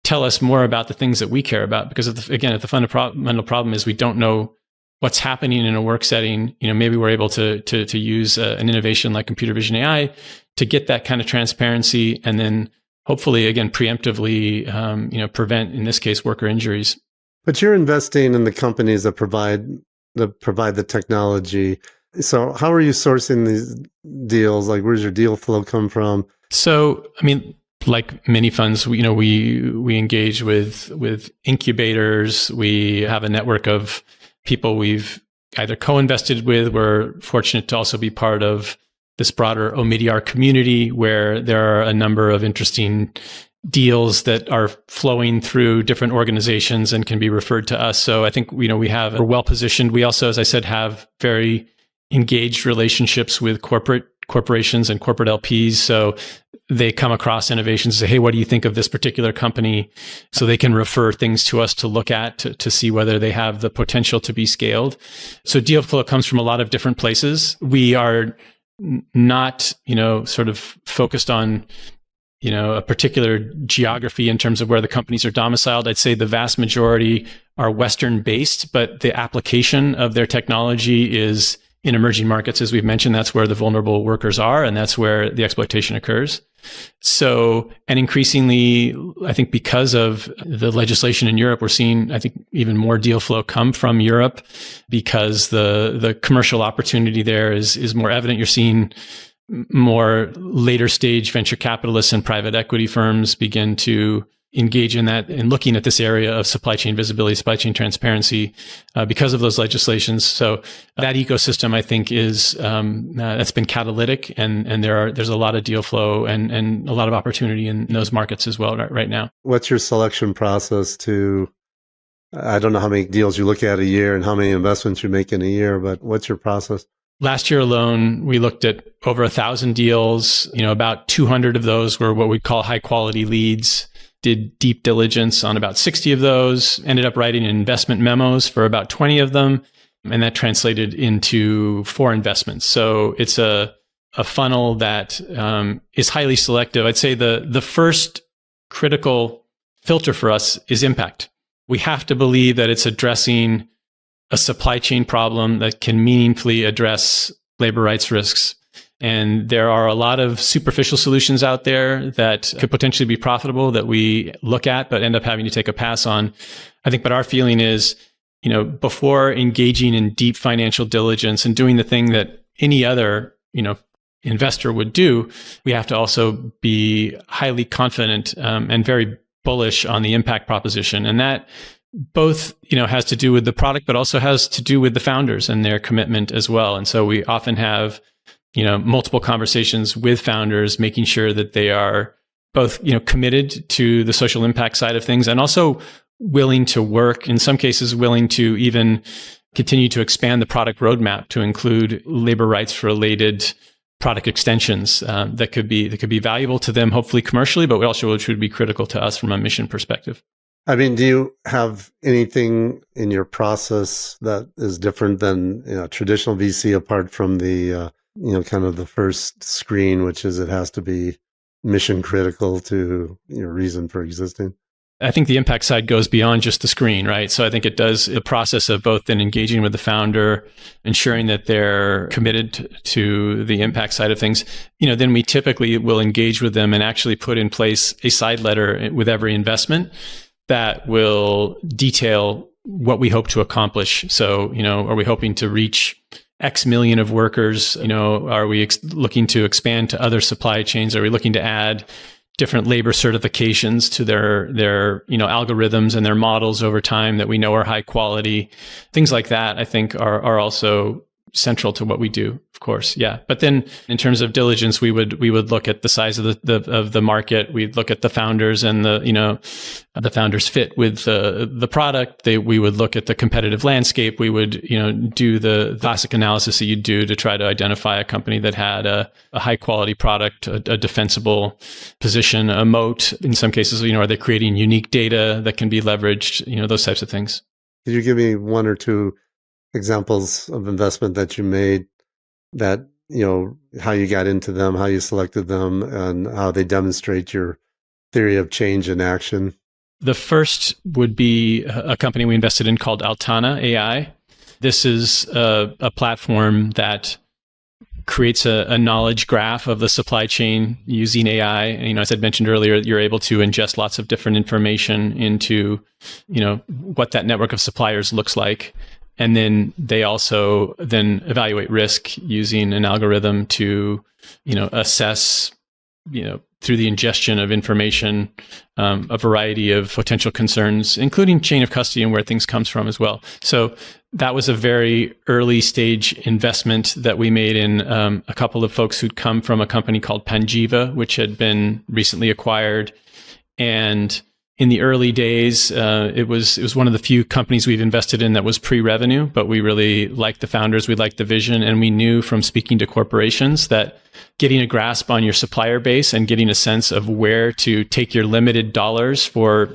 tell us more about the things that we care about? Because if the fundamental problem is we don't know what's happening in a work setting, maybe we're able to use an innovation like computer vision AI to get that kind of transparency, and then hopefully, again, preemptively, prevent, in this case, worker injuries. But you're investing in the companies that provide the technology. So how are you sourcing these deals? Like, where's your deal flow come from? So, like many funds, we engage with incubators. We have a network of people we've either co-invested with. We're fortunate to also be part of this broader Omidyar community, where there are a number of interesting deals that are flowing through different organizations and can be referred to us. So I think, we're well positioned. We also, as I said, have very engaged relationships with corporations and corporate LPs. So they come across innovations and say, hey, what do you think of this particular company? So they can refer things to us to look at to see whether they have the potential to be scaled. So deal flow comes from a lot of different places. We are not, sort of focused on, a particular geography in terms of where the companies are domiciled. I'd say the vast majority are Western based, but the application of their technology is in emerging markets. As we've mentioned, that's where the vulnerable workers are, and that's where the exploitation occurs. So, and increasingly, I think because of the legislation in Europe, we're seeing, I think, even more deal flow come from Europe, because the commercial opportunity there is more evident. You're seeing more later stage venture capitalists and private equity firms begin to engage in that and looking at this area of supply chain visibility, supply chain transparency, because of those legislations. So that ecosystem, I think, is that's been catalytic, and there's a lot of deal flow and a lot of opportunity in those markets as well right now. What's your selection process to? I don't know how many deals you look at a year and how many investments you make in a year, but what's your process? Last year alone, we looked at over 1,000 deals. About 200 of those were what we'd call high quality leads. Did deep diligence on about 60 of those, ended up writing investment memos for about 20 of them. and that translated into 4 investments. So it's a funnel that is highly selective. I'd say the first critical filter for us is impact. We have to believe that it's addressing a supply chain problem that can meaningfully address labor rights risks. And there are a lot of superficial solutions out there that could potentially be profitable that we look at, but end up having to take a pass on. I think, but our feeling is, before engaging in deep financial diligence and doing the thing that any other, investor would do, we have to also be highly confident and very bullish on the impact proposition. And that both, has to do with the product, but also has to do with the founders and their commitment as well. And so we often have, multiple conversations with founders, making sure that they are both, committed to the social impact side of things and also willing to work, in some cases, willing to even continue to expand the product roadmap to include labor rights related product extensions that could be valuable to them, hopefully commercially, but also which would be critical to us from a mission perspective. I mean, do you have anything in your process that is different than traditional VC, apart from the kind of the first screen, which is it has to be mission critical to your reason for existing? I think the impact side goes beyond just the screen, right? So I think it does the process of both then engaging with the founder, ensuring that they're committed to the impact side of things. Then we typically will engage with them and actually put in place a side letter with every investment that will detail what we hope to accomplish. So, are we hoping to reach X million of workers? Are we looking to expand to other supply chains? Are we looking to add different labor certifications to their algorithms and their models over time that we know are high quality? Things like that, I think, are also central to what we do, of course. Yeah. But then in terms of diligence, we would look at the size of the market. We'd look at the founders and the founders fit with the product. We would look at the competitive landscape. We would, do the classic analysis that you'd do to try to identify a company that had a high quality product, a defensible position, a moat. In some cases, are they creating unique data that can be leveraged? Those types of things. Could you give me one or two examples of investment that you made that, how you got into them, how you selected them, and how they demonstrate your theory of change in action? The first would be a company we invested in called Altana AI. This is a platform that creates a knowledge graph of the supply chain using AI. As I mentioned earlier, you're able to ingest lots of different information into, what that network of suppliers looks like. And then they also then evaluate risk using an algorithm to, assess, through the ingestion of information, a variety of potential concerns, including chain of custody and where things comes from as well. So that was a very early stage investment that we made in a couple of folks who'd come from a company called Panjiva, which had been recently acquired. And in the early days, it was one of the few companies we've invested in that was pre-revenue, but we really liked the founders, we liked the vision, and we knew from speaking to corporations that getting a grasp on your supplier base and getting a sense of where to take your limited dollars for,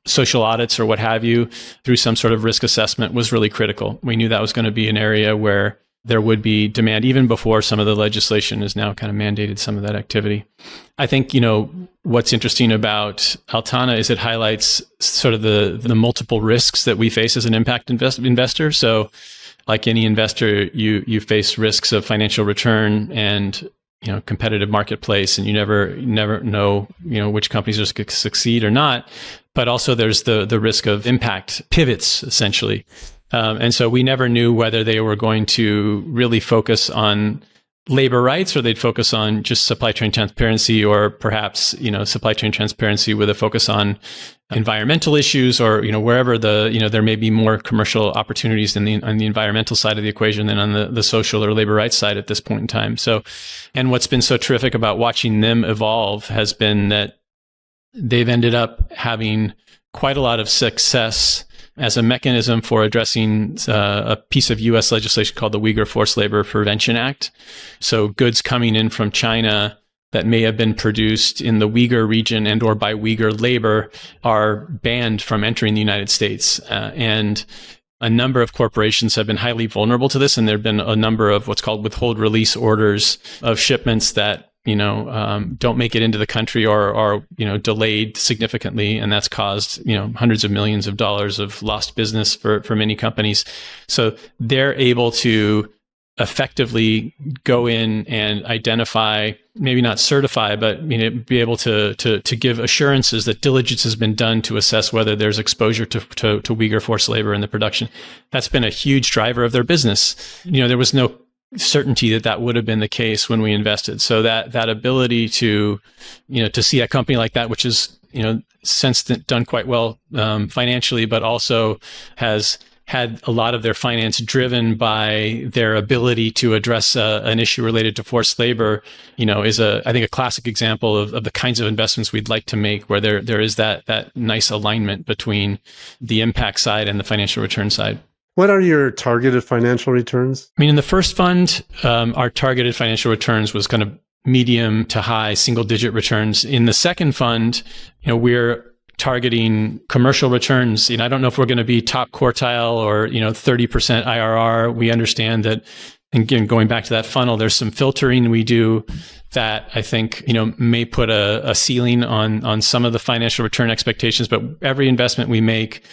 social audits or what have you through some sort of risk assessment was really critical. We knew that was going to be an area where there would be demand even before some of the legislation has now kind of mandated some of that activity. I think, what's interesting about Altana is it highlights sort of the multiple risks that we face as an impact investor. So like any investor, you face risks of financial return and, competitive marketplace, and you never know, which companies are going to succeed or not. But also there's the risk of impact pivots, essentially. And so we never knew whether they were going to really focus on labor rights or they'd focus on just supply chain transparency, or perhaps, supply chain transparency with a focus on environmental issues, or, wherever there may be more commercial opportunities on the environmental side of the equation than on the social or labor rights side at this point in time. So, and what's been so terrific about watching them evolve has been that they've ended up having quite a lot of success as a mechanism for addressing a piece of U.S. legislation called the Uyghur Forced Labor Prevention Act. So goods coming in from China that may have been produced in the Uyghur region and or by Uyghur labor are banned from entering the United States. And a number of corporations have been highly vulnerable to this, and there have been a number of what's called withhold release orders of shipments that don't make it into the country or are delayed significantly, and that's caused hundreds of millions of dollars of lost business for many companies. So they're able to effectively go in and identify, maybe not certify, but be able to give assurances that diligence has been done to assess whether there's exposure to Uyghur forced labor in the production. That's been a huge driver of their business. There was no certainty that would have been the case when we invested. So that ability to see a company like that, which is since done quite well financially, but also has had a lot of their finance driven by their ability to address an issue related to forced labor, is I think a classic example of the kinds of investments we'd like to make, where there is that nice alignment between the impact side and the financial return side. What are your targeted financial returns? In the first fund, our targeted financial returns was kind of medium to high single-digit returns. In the second fund, we're targeting commercial returns. I don't know if we're going to be top quartile or 30% IRR. We understand that, again, going back to that funnel, there's some filtering we do that I think may put a ceiling on some of the financial return expectations. But every investment we make,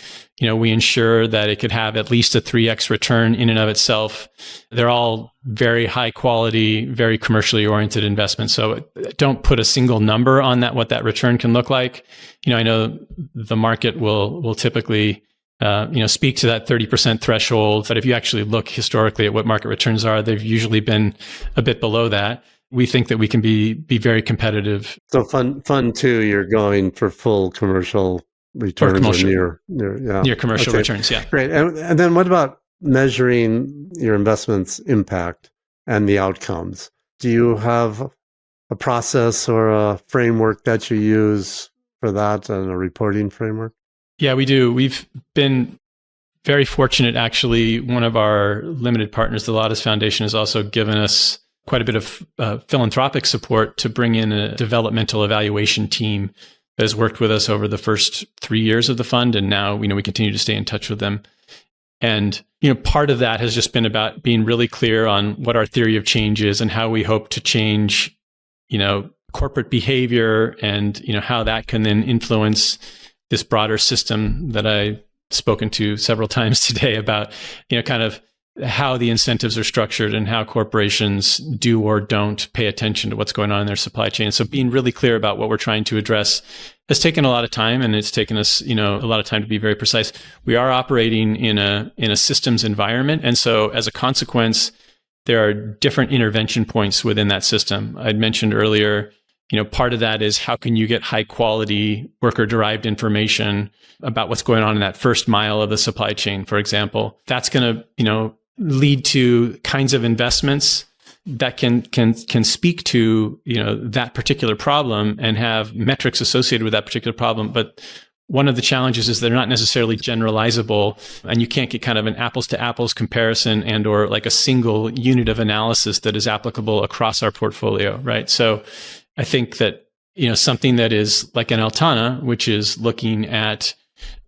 we ensure that it could have at least a 3x return in and of itself. They're all very high quality, very commercially oriented investments. So don't put a single number on that, what that return can look like. I know the market will typically speak to that 30% threshold, but if you actually look historically at what market returns are, they've usually been a bit below that. We think that we can be very competitive. So fund two, you're going for full commercial returns or near commercial returns. Yeah. Great. And then what about measuring your investment's impact and the outcomes? Do you have a process or a framework that you use for that, and a reporting framework? Yeah, we do. We've been very fortunate, actually. One of our limited partners, the Laudes Foundation, has also given us quite a bit of philanthropic support to bring in a developmental evaluation team that has worked with us over the first 3 years of the fund. And now, we continue to stay in touch with them. And, part of that has just been about being really clear on what our theory of change is and how we hope to change, corporate behavior and, how that can then influence this broader system that I've spoken to several times today about, kind of how the incentives are structured and how corporations do or don't pay attention to what's going on in their supply chain. So being really clear about what we're trying to address has taken a lot of time, and it's taken us, a lot of time to be very precise. We are operating in a systems environment, and so as a consequence, there are different intervention points within that system. I'd mentioned earlier, part of that is how can you get high quality worker-derived information about what's going on in that first mile of the supply chain, for example. That's going to, lead to kinds of investments that can speak to, that particular problem and have metrics associated with that particular problem. But one of the challenges is they're not necessarily generalizable, and you can't get kind of an apples to apples comparison and or like a single unit of analysis that is applicable across our portfolio, right? So I think that, something that is like an Altana, which is looking at,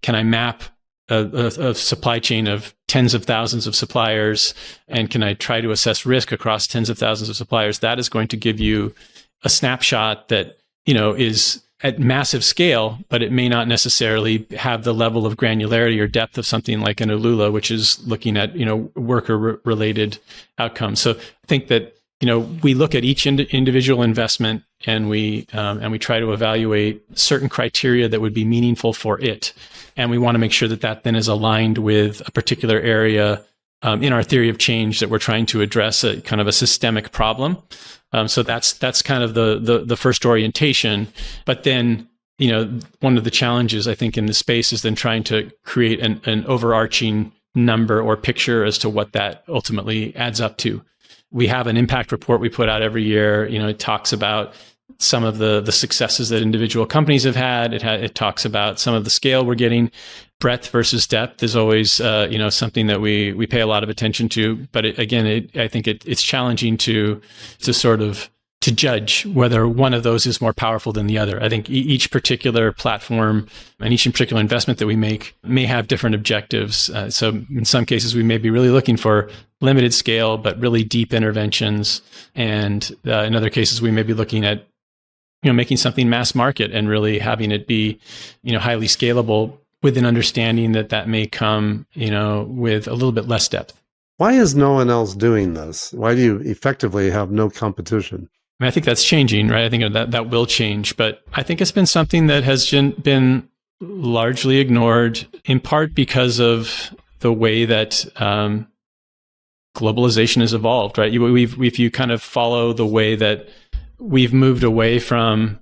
can I map a supply chain of tens of thousands of suppliers, and can I try to assess risk across tens of thousands of suppliers? That is going to give you a snapshot that, is at massive scale, but it may not necessarily have the level of granularity or depth of something like an Ulula, which is looking at, worker-related outcomes. So I think that, we look at each individual investment and we try to evaluate certain criteria that would be meaningful for it. And we want to make sure that then is aligned with a particular area in our theory of change that we're trying to address, a kind of a systemic problem. So that's kind of the first orientation. But then, one of the challenges I think in the space is then trying to create an overarching number or picture as to what that ultimately adds up to. We have an impact report we put out every year. It talks about some of the successes that individual companies have had. It talks about some of the scale we're getting. Breadth versus depth is always, something that we pay a lot of attention to. But I think it's challenging to sort of to judge whether one of those is more powerful than the other. I think each particular platform and each particular investment that we make may have different objectives. So in some cases, we may be really looking for limited scale, but really deep interventions. And in other cases, we may be looking at making something mass market and really having it be highly scalable with an understanding that may come with a little bit less depth. Why is no one else doing this? Why do you effectively have no competition? I think that's changing, right? I think that will change, but I think it's been something that has been largely ignored, in part because of the way that globalization has evolved, right? If you kind of follow the way that we've moved away from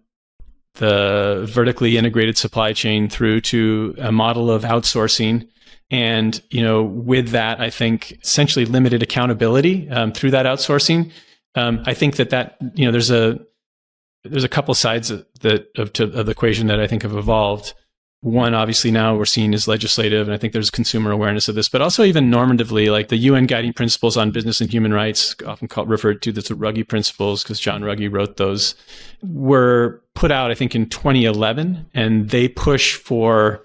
the vertically integrated supply chain through to a model of outsourcing, and with that, I think essentially limited accountability through that outsourcing. I think that there's a couple sides of the equation that I think have evolved. One, obviously now we're seeing is legislative, and I think there's consumer awareness of this, but also even normatively, like the UN Guiding Principles on Business and Human Rights, often referred to as the Ruggie Principles, because John Ruggie wrote those, were put out, I think, in 2011, and they push for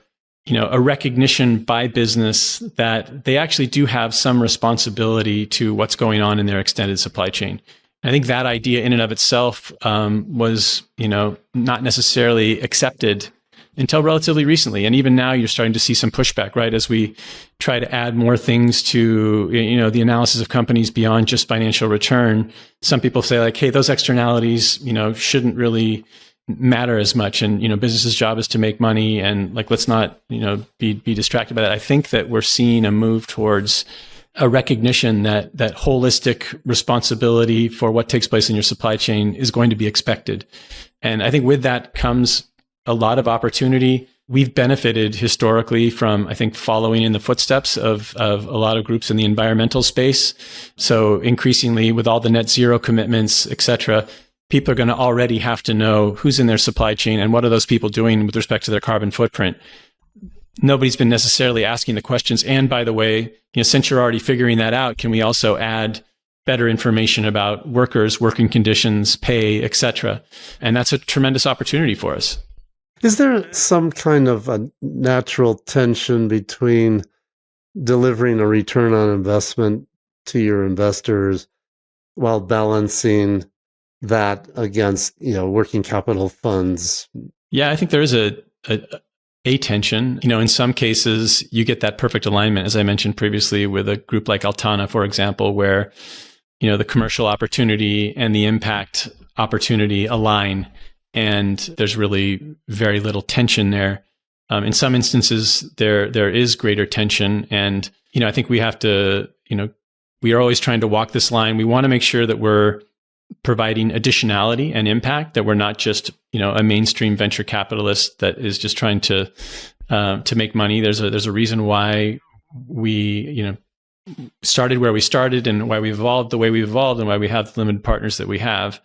a recognition by business that they actually do have some responsibility to what's going on in their extended supply chain. I think that idea in and of itself was, not necessarily accepted until relatively recently. And even now you're starting to see some pushback, right? As we try to add more things to, the analysis of companies beyond just financial return. Some people say like, hey, those externalities, shouldn't really matter as much. And, business's job is to make money, and like, let's not, be distracted by that. I think that we're seeing a move towards a recognition that holistic responsibility for what takes place in your supply chain is going to be expected. And I think with that comes a lot of opportunity. We've benefited historically from, I think, following in the footsteps of a lot of groups in the environmental space. So increasingly with all the net zero commitments, et cetera, people are going to already have to know who's in their supply chain and what are those people doing with respect to their carbon footprint. Nobody's been necessarily asking the questions. And by the way, since you're already figuring that out, can we also add better information about workers, working conditions, pay, et cetera? And that's a tremendous opportunity for us. Is there some kind of a natural tension between delivering a return on investment to your investors while balancing that against, working capital funds? Yeah, I think there is a tension. In some cases, you get that perfect alignment, as I mentioned previously, with a group like Altana, for example, where, the commercial opportunity and the impact opportunity align, and there's really very little tension there. In some instances, there is greater tension, and I think we have to, we are always trying to walk this line. We want to make sure that we're providing additionality and impact, that we're not just, a mainstream venture capitalist that is just trying to make money. There's a reason why we, started where we started, and why we've evolved the way we've evolved, and why we have the limited partners that we have.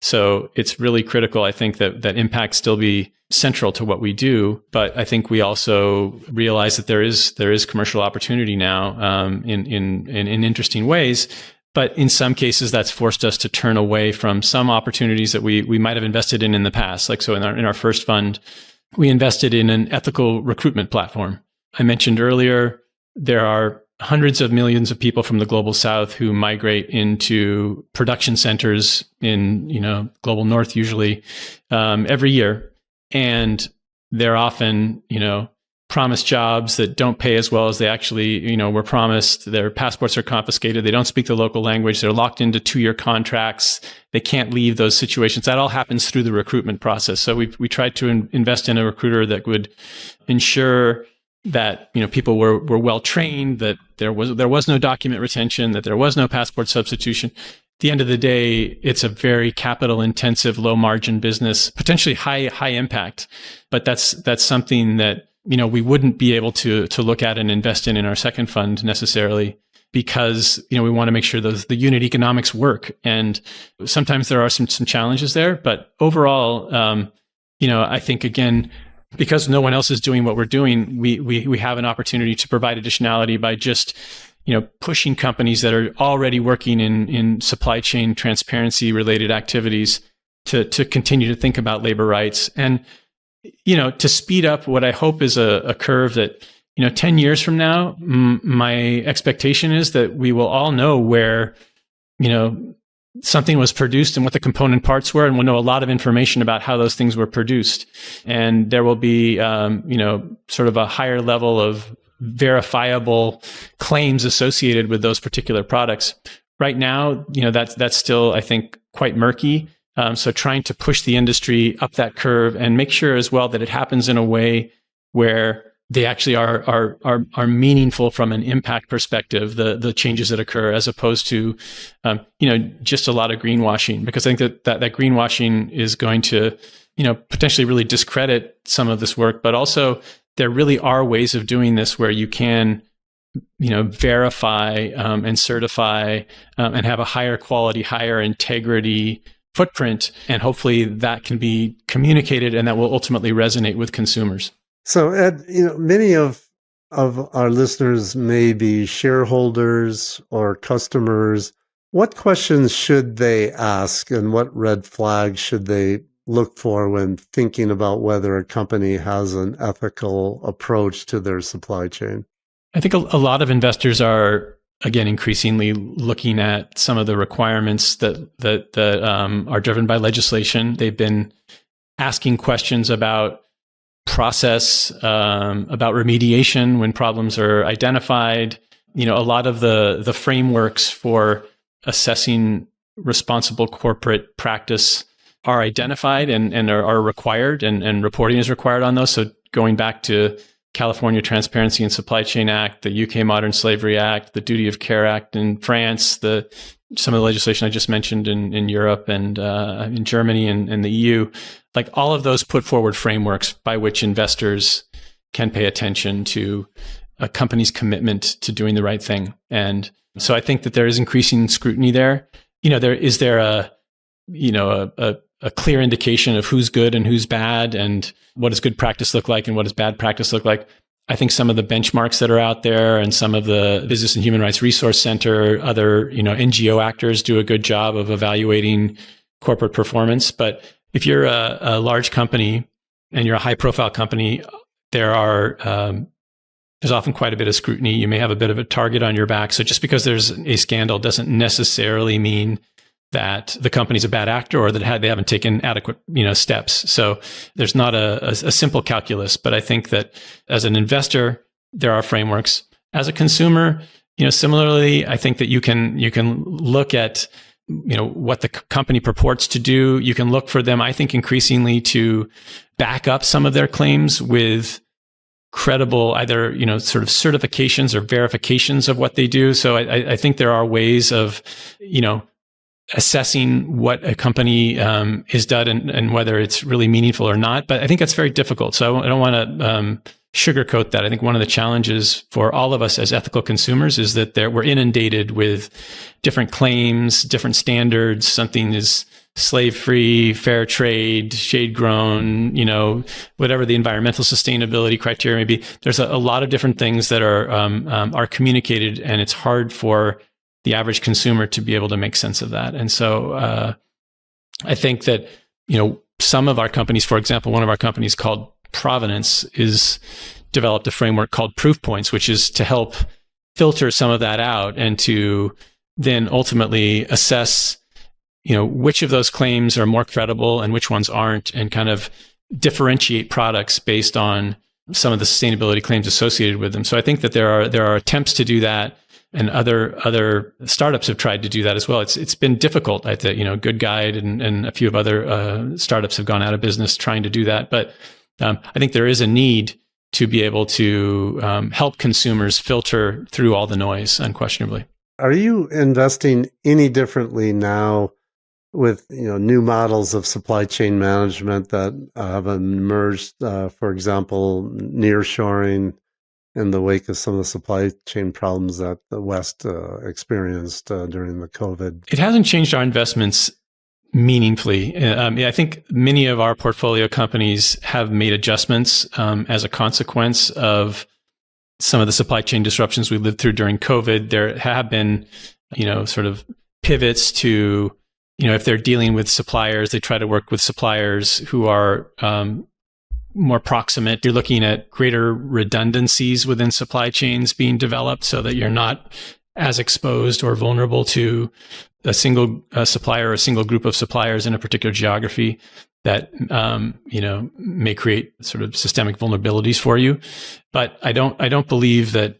So it's really critical, I think, that impact still be central to what we do. But I think we also realize that there is commercial opportunity now in interesting ways. But in some cases, that's forced us to turn away from some opportunities that we might have invested in the past. Like, so in our first fund, we invested in an ethical recruitment platform. I mentioned earlier, there are hundreds of millions of people from the global south who migrate into production centers in, global north, usually, every year. And they're often, promised jobs that don't pay as well as they actually, were promised. Their passports are confiscated. They don't speak the local language. They're locked into 2-year contracts. They can't leave those situations. That all happens through the recruitment process. So we tried to invest in a recruiter that would ensure that, people were well trained, that there was no document retention, that there was no passport substitution. At the end of the day, it's a very capital intensive, low margin business, potentially high impact. But that's something that, we wouldn't be able to look at and invest in our second fund necessarily, because, we want to make sure the unit economics work. And sometimes there are some challenges there, but overall, I think, again, because no one else is doing what we're doing, we have an opportunity to provide additionality by just, pushing companies that are already working in supply chain transparency related activities to continue to think about labor rights and, to speed up what I hope is a curve that, 10 years from now, my expectation is that we will all know where, something was produced and what the component parts were, and we'll know a lot of information about how those things were produced. And there will be, sort of a higher level of verifiable claims associated with those particular products. Right now, that's still, I think, quite murky. So trying to push the industry up that curve and make sure as well that it happens in a way where they actually are meaningful from an impact perspective, the changes that occur, as opposed to, just a lot of greenwashing, because I think that greenwashing is going to, potentially really discredit some of this work, but also there really are ways of doing this where you can, verify and certify and have a higher quality, higher integrity footprint. And hopefully that can be communicated and that will ultimately resonate with consumers. So, Ed, many of our listeners may be shareholders or customers. What questions should they ask, and what red flags should they look for when thinking about whether a company has an ethical approach to their supply chain? I think a lot of investors are, again, increasingly looking at some of the requirements that are driven by legislation. They've been asking questions about process, about remediation when problems are identified. A lot of the frameworks for assessing responsible corporate practice are identified and are required, and reporting is required on those. So going back to California Transparency and Supply Chain Act, the UK Modern Slavery Act, the Duty of Care Act in France, some of the legislation I just mentioned in Europe and in Germany and the EU, like all of those put forward frameworks by which investors can pay attention to a company's commitment to doing the right thing. And so I think that there is increasing scrutiny there. Is there a clear indication of who's good and who's bad, and what does good practice look like and what does bad practice look like? I think some of the benchmarks that are out there and some of the Business and Human Rights Resource Center, other, NGO actors do a good job of evaluating corporate performance. But if you're a large company and you're a high profile company, there's often quite a bit of scrutiny. You may have a bit of a target on your back. So just because there's a scandal doesn't necessarily mean that the company's a bad actor or that they haven't taken adequate, steps. So there's not a simple calculus, but I think that as an investor, there are frameworks. As a consumer, similarly, I think that you can look at, what the company purports to do. You can look for them, I think, increasingly to back up some of their claims with credible, either, sort of certifications or verifications of what they do. So I think there are ways of, assessing what a company has done and whether it's really meaningful or not. But I think that's very difficult. So I don't want to sugarcoat that. I think one of the challenges for all of us as ethical consumers is that we're inundated with different claims, different standards. Something is slave-free, fair trade, shade-grown, whatever the environmental sustainability criteria may be. There's a lot of different things that are communicated, and it's hard for the average consumer to be able to make sense of that. And so I think that, some of our companies, for example, one of our companies called Provenance is developed a framework called Proof Points, which is to help filter some of that out and to then ultimately assess, which of those claims are more credible and which ones aren't, and kind of differentiate products based on some of the sustainability claims associated with them. So I think that there are attempts to do that. And other startups have tried to do that as well. It's been difficult. Good Guide and a few of other startups have gone out of business trying to do that. But I think there is a need to be able to help consumers filter through all the noise, unquestionably. Are you investing any differently now with new models of supply chain management that have emerged? For example, nearshoring, in the wake of some of the supply chain problems that the West experienced during the COVID? It hasn't changed our investments meaningfully. I think many of our portfolio companies have made adjustments as a consequence of some of the supply chain disruptions we lived through during COVID, there have been, sort of pivots to, if they're dealing with suppliers, they try to work with suppliers who are more proximate. You're looking at greater redundancies within supply chains being developed so that you're not as exposed or vulnerable to a single supplier or a single group of suppliers in a particular geography that may create sort of systemic vulnerabilities for you. But I don't believe that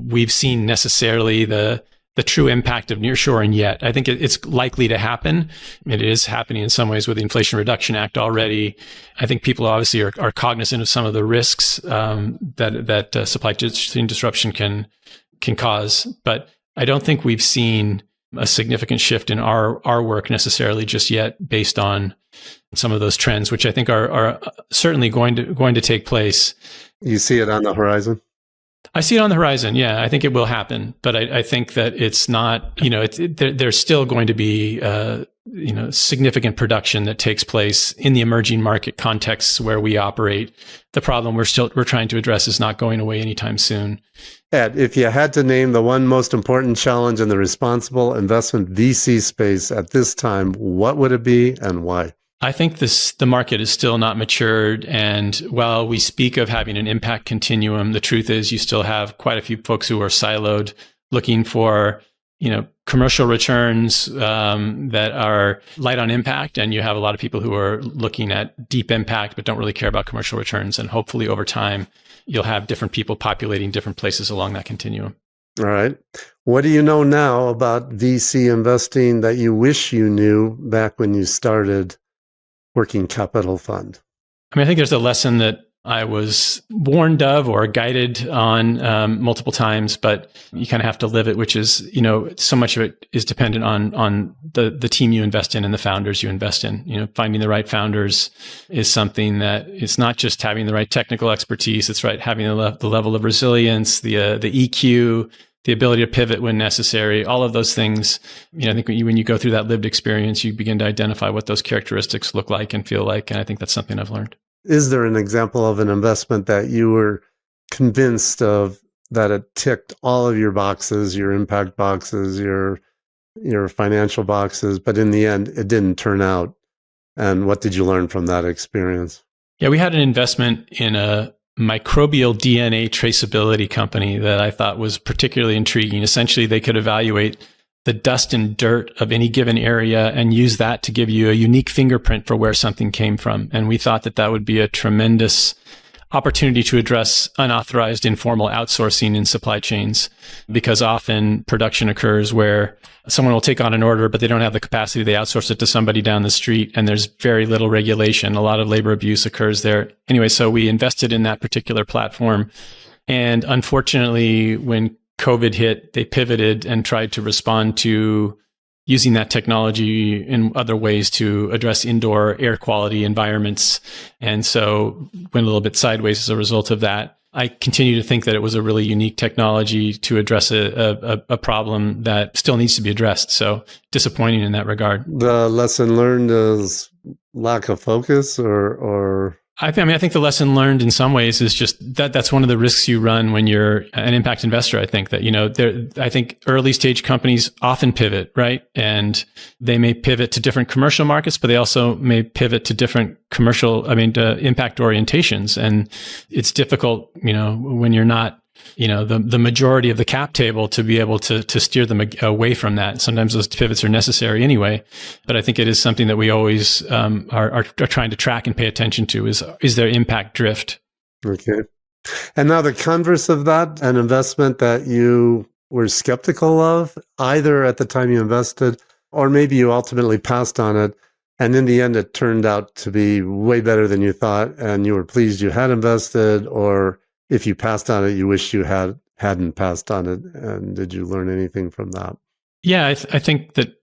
we've seen necessarily the true impact of nearshoring yet. I think it's likely to happen. It is happening in some ways with the Inflation Reduction Act already. I think people obviously are cognizant of some of the risks that supply chain disruption can cause, but I don't think we've seen a significant shift in our work necessarily just yet, based on some of those trends, which I think are certainly going to take place. You see it on the horizon? I see it on the horizon. Yeah, I think it will happen, but I think that it's not. There's still going to be significant production that takes place in the emerging market contexts where we operate. The problem we're trying to address is not going away anytime soon. Ed, if you had to name the one most important challenge in the responsible investment VC space at this time, what would it be and why? I think the market is still not matured. And while we speak of having an impact continuum, the truth is you still have quite a few folks who are siloed looking for, commercial returns that are light on impact. And you have a lot of people who are looking at deep impact, but don't really care about commercial returns. And hopefully over time, you'll have different people populating different places along that continuum. All right. What do you know now about VC investing that you wish you knew back when you started Working Capital Fund? I think there's a lesson that I was warned of or guided on multiple times, but you kind of have to live it, which is, so much of it is dependent on the team you invest in and the founders you invest in. Finding the right founders is something that it's not just having the right technical expertise. It's right having the level of resilience, the EQ, the ability to pivot when necessary, all of those things. I think when you go through that lived experience, you begin to identify what those characteristics look like and feel like. And I think that's something I've learned. Is there an example of an investment that you were convinced of that it ticked all of your boxes, your impact boxes, your financial boxes, but in the end, it didn't turn out? And what did you learn from that experience? Yeah, we had an investment in a microbial DNA traceability company that I thought was particularly intriguing. Essentially, they could evaluate the dust and dirt of any given area and use that to give you a unique fingerprint for where something came from. And we thought that would be a tremendous opportunity to address unauthorized informal outsourcing in supply chains, because often production occurs where someone will take on an order, but they don't have the capacity. They outsource it to somebody down the street, and there's very little regulation. A lot of labor abuse occurs there. Anyway, so we invested in that particular platform. And unfortunately, when COVID hit, they pivoted and tried to respond to using that technology in other ways to address indoor air quality environments. And so went a little bit sideways as a result of that. I continue to think that it was a really unique technology to address a problem that still needs to be addressed. So disappointing in that regard. The lesson learned is lack of focus or I think the lesson learned in some ways is just that's one of the risks you run when you're an impact investor. I think that, I think early stage companies often pivot, right? And they may pivot to different commercial markets, but they also may pivot to different to impact orientations. And it's difficult, when you're not, the majority of the cap table to be able to steer them away from that. Sometimes those pivots are necessary anyway, but I think it is something that we always are trying to track and pay attention to is there impact drift. Okay. And now the converse of that, an investment that you were skeptical of, either at the time you invested, or maybe you ultimately passed on it, and in the end it turned out to be way better than you thought, and you were pleased you had invested, or if you passed on it, you wish you hadn't passed on it. And did you learn anything from that? Yeah, I think that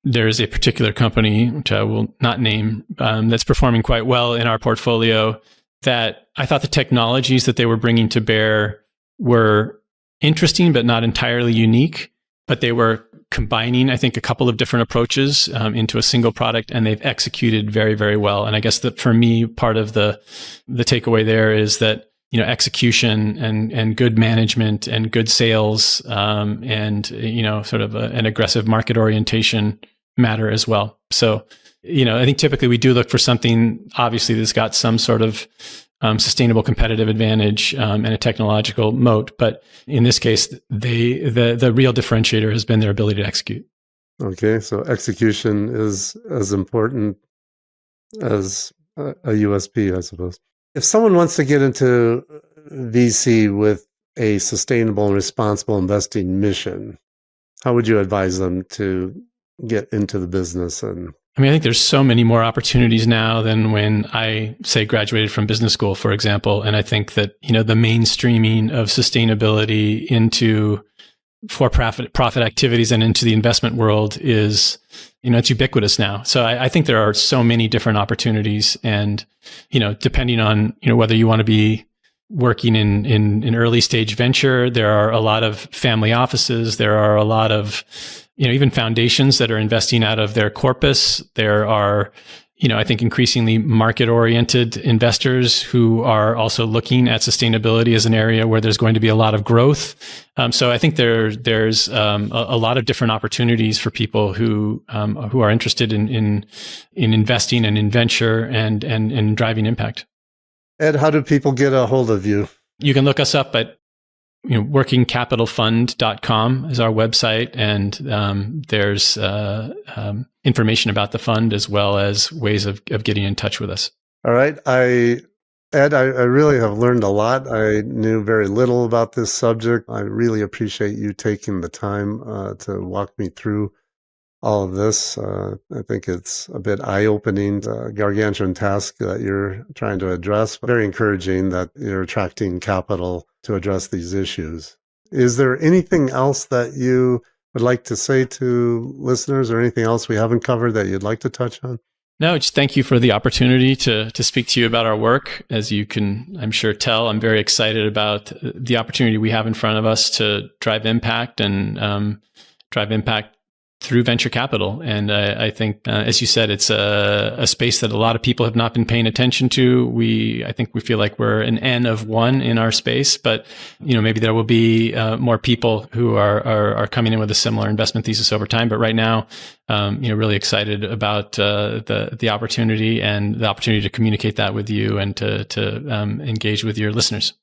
there is a particular company, which I will not name, that's performing quite well in our portfolio, that I thought the technologies that they were bringing to bear were interesting, but not entirely unique. But they were combining, I think, a couple of different approaches into a single product, and they've executed very, very well. And I guess that for me, part of the takeaway there is that execution and good management and good sales, and, sort of an aggressive market orientation matter as well. So, I think typically we do look for something, obviously, that's got some sort of sustainable competitive advantage and a technological moat. But in this case, the real differentiator has been their ability to execute. Okay, so execution is as important as a USP, I suppose. If someone wants to get into VC with a sustainable and responsible investing mission, how would you advise them to get into the business? I think there's so many more opportunities now than when I, say, graduated from business school, for example. And I think that, the mainstreaming of sustainability into for-profit activities and into the investment world is, it's ubiquitous now. So I think there are so many different opportunities. And, depending on, whether you want to be working in early stage venture, there are a lot of family offices. There are a lot of, even foundations that are investing out of their corpus. There are, I think increasingly market-oriented investors who are also looking at sustainability as an area where there's going to be a lot of growth. So I think there's a lot of different opportunities for people who are interested in investing and in venture and driving impact. Ed, how do people get a hold of you? You can look us up at workingcapitalfund.com is our website, and there's information about the fund as well as ways of getting in touch with us. All right. Ed, I really have learned a lot. I knew very little about this subject. I really appreciate you taking the time to walk me through all of this. I think it's a bit eye-opening, the gargantuan task that you're trying to address, but very encouraging that you're attracting capital to address these issues. Is there anything else that you would like to say to listeners, or anything else we haven't covered that you'd like to touch on? No, just thank you for the opportunity to speak to you about our work. As you can, I'm sure, tell, I'm very excited about the opportunity we have in front of us to drive impact and drive impact through venture capital. And I think, as you said, it's a space that a lot of people have not been paying attention to. I think we feel like we're an N of one in our space, but maybe there will be more people who are coming in with a similar investment thesis over time. But right now, really excited about the opportunity and the opportunity to communicate that with you and to engage with your listeners.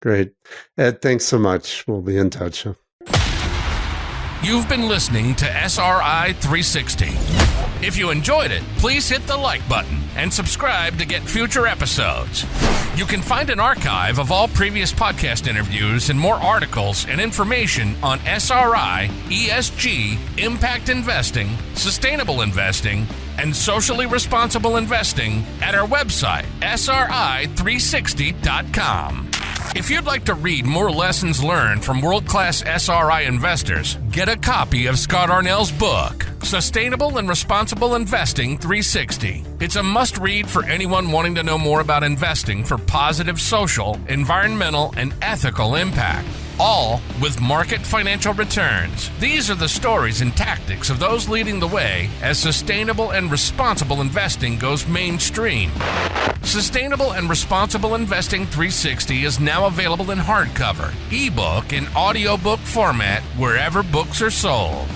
Great. Ed, thanks so much. We'll be in touch. You've been listening to SRI 360. If you enjoyed it, please hit the like button and subscribe to get future episodes. You can find an archive of all previous podcast interviews and more articles and information on SRI, ESG, impact investing, sustainable investing, and socially responsible investing at our website, sri360.com. If you'd like to read more lessons learned from world-class SRI investors, get a copy of Scott Arnell's book, Sustainable and Responsible Investing 360. It's a must-read for anyone wanting to know more about investing for positive social, environmental, and ethical impact, all with market financial returns. These are the stories and tactics of those leading the way as sustainable and responsible investing goes mainstream. Sustainable and Responsible Investing 360 is now available in hardcover, ebook, and audiobook format wherever books are sold.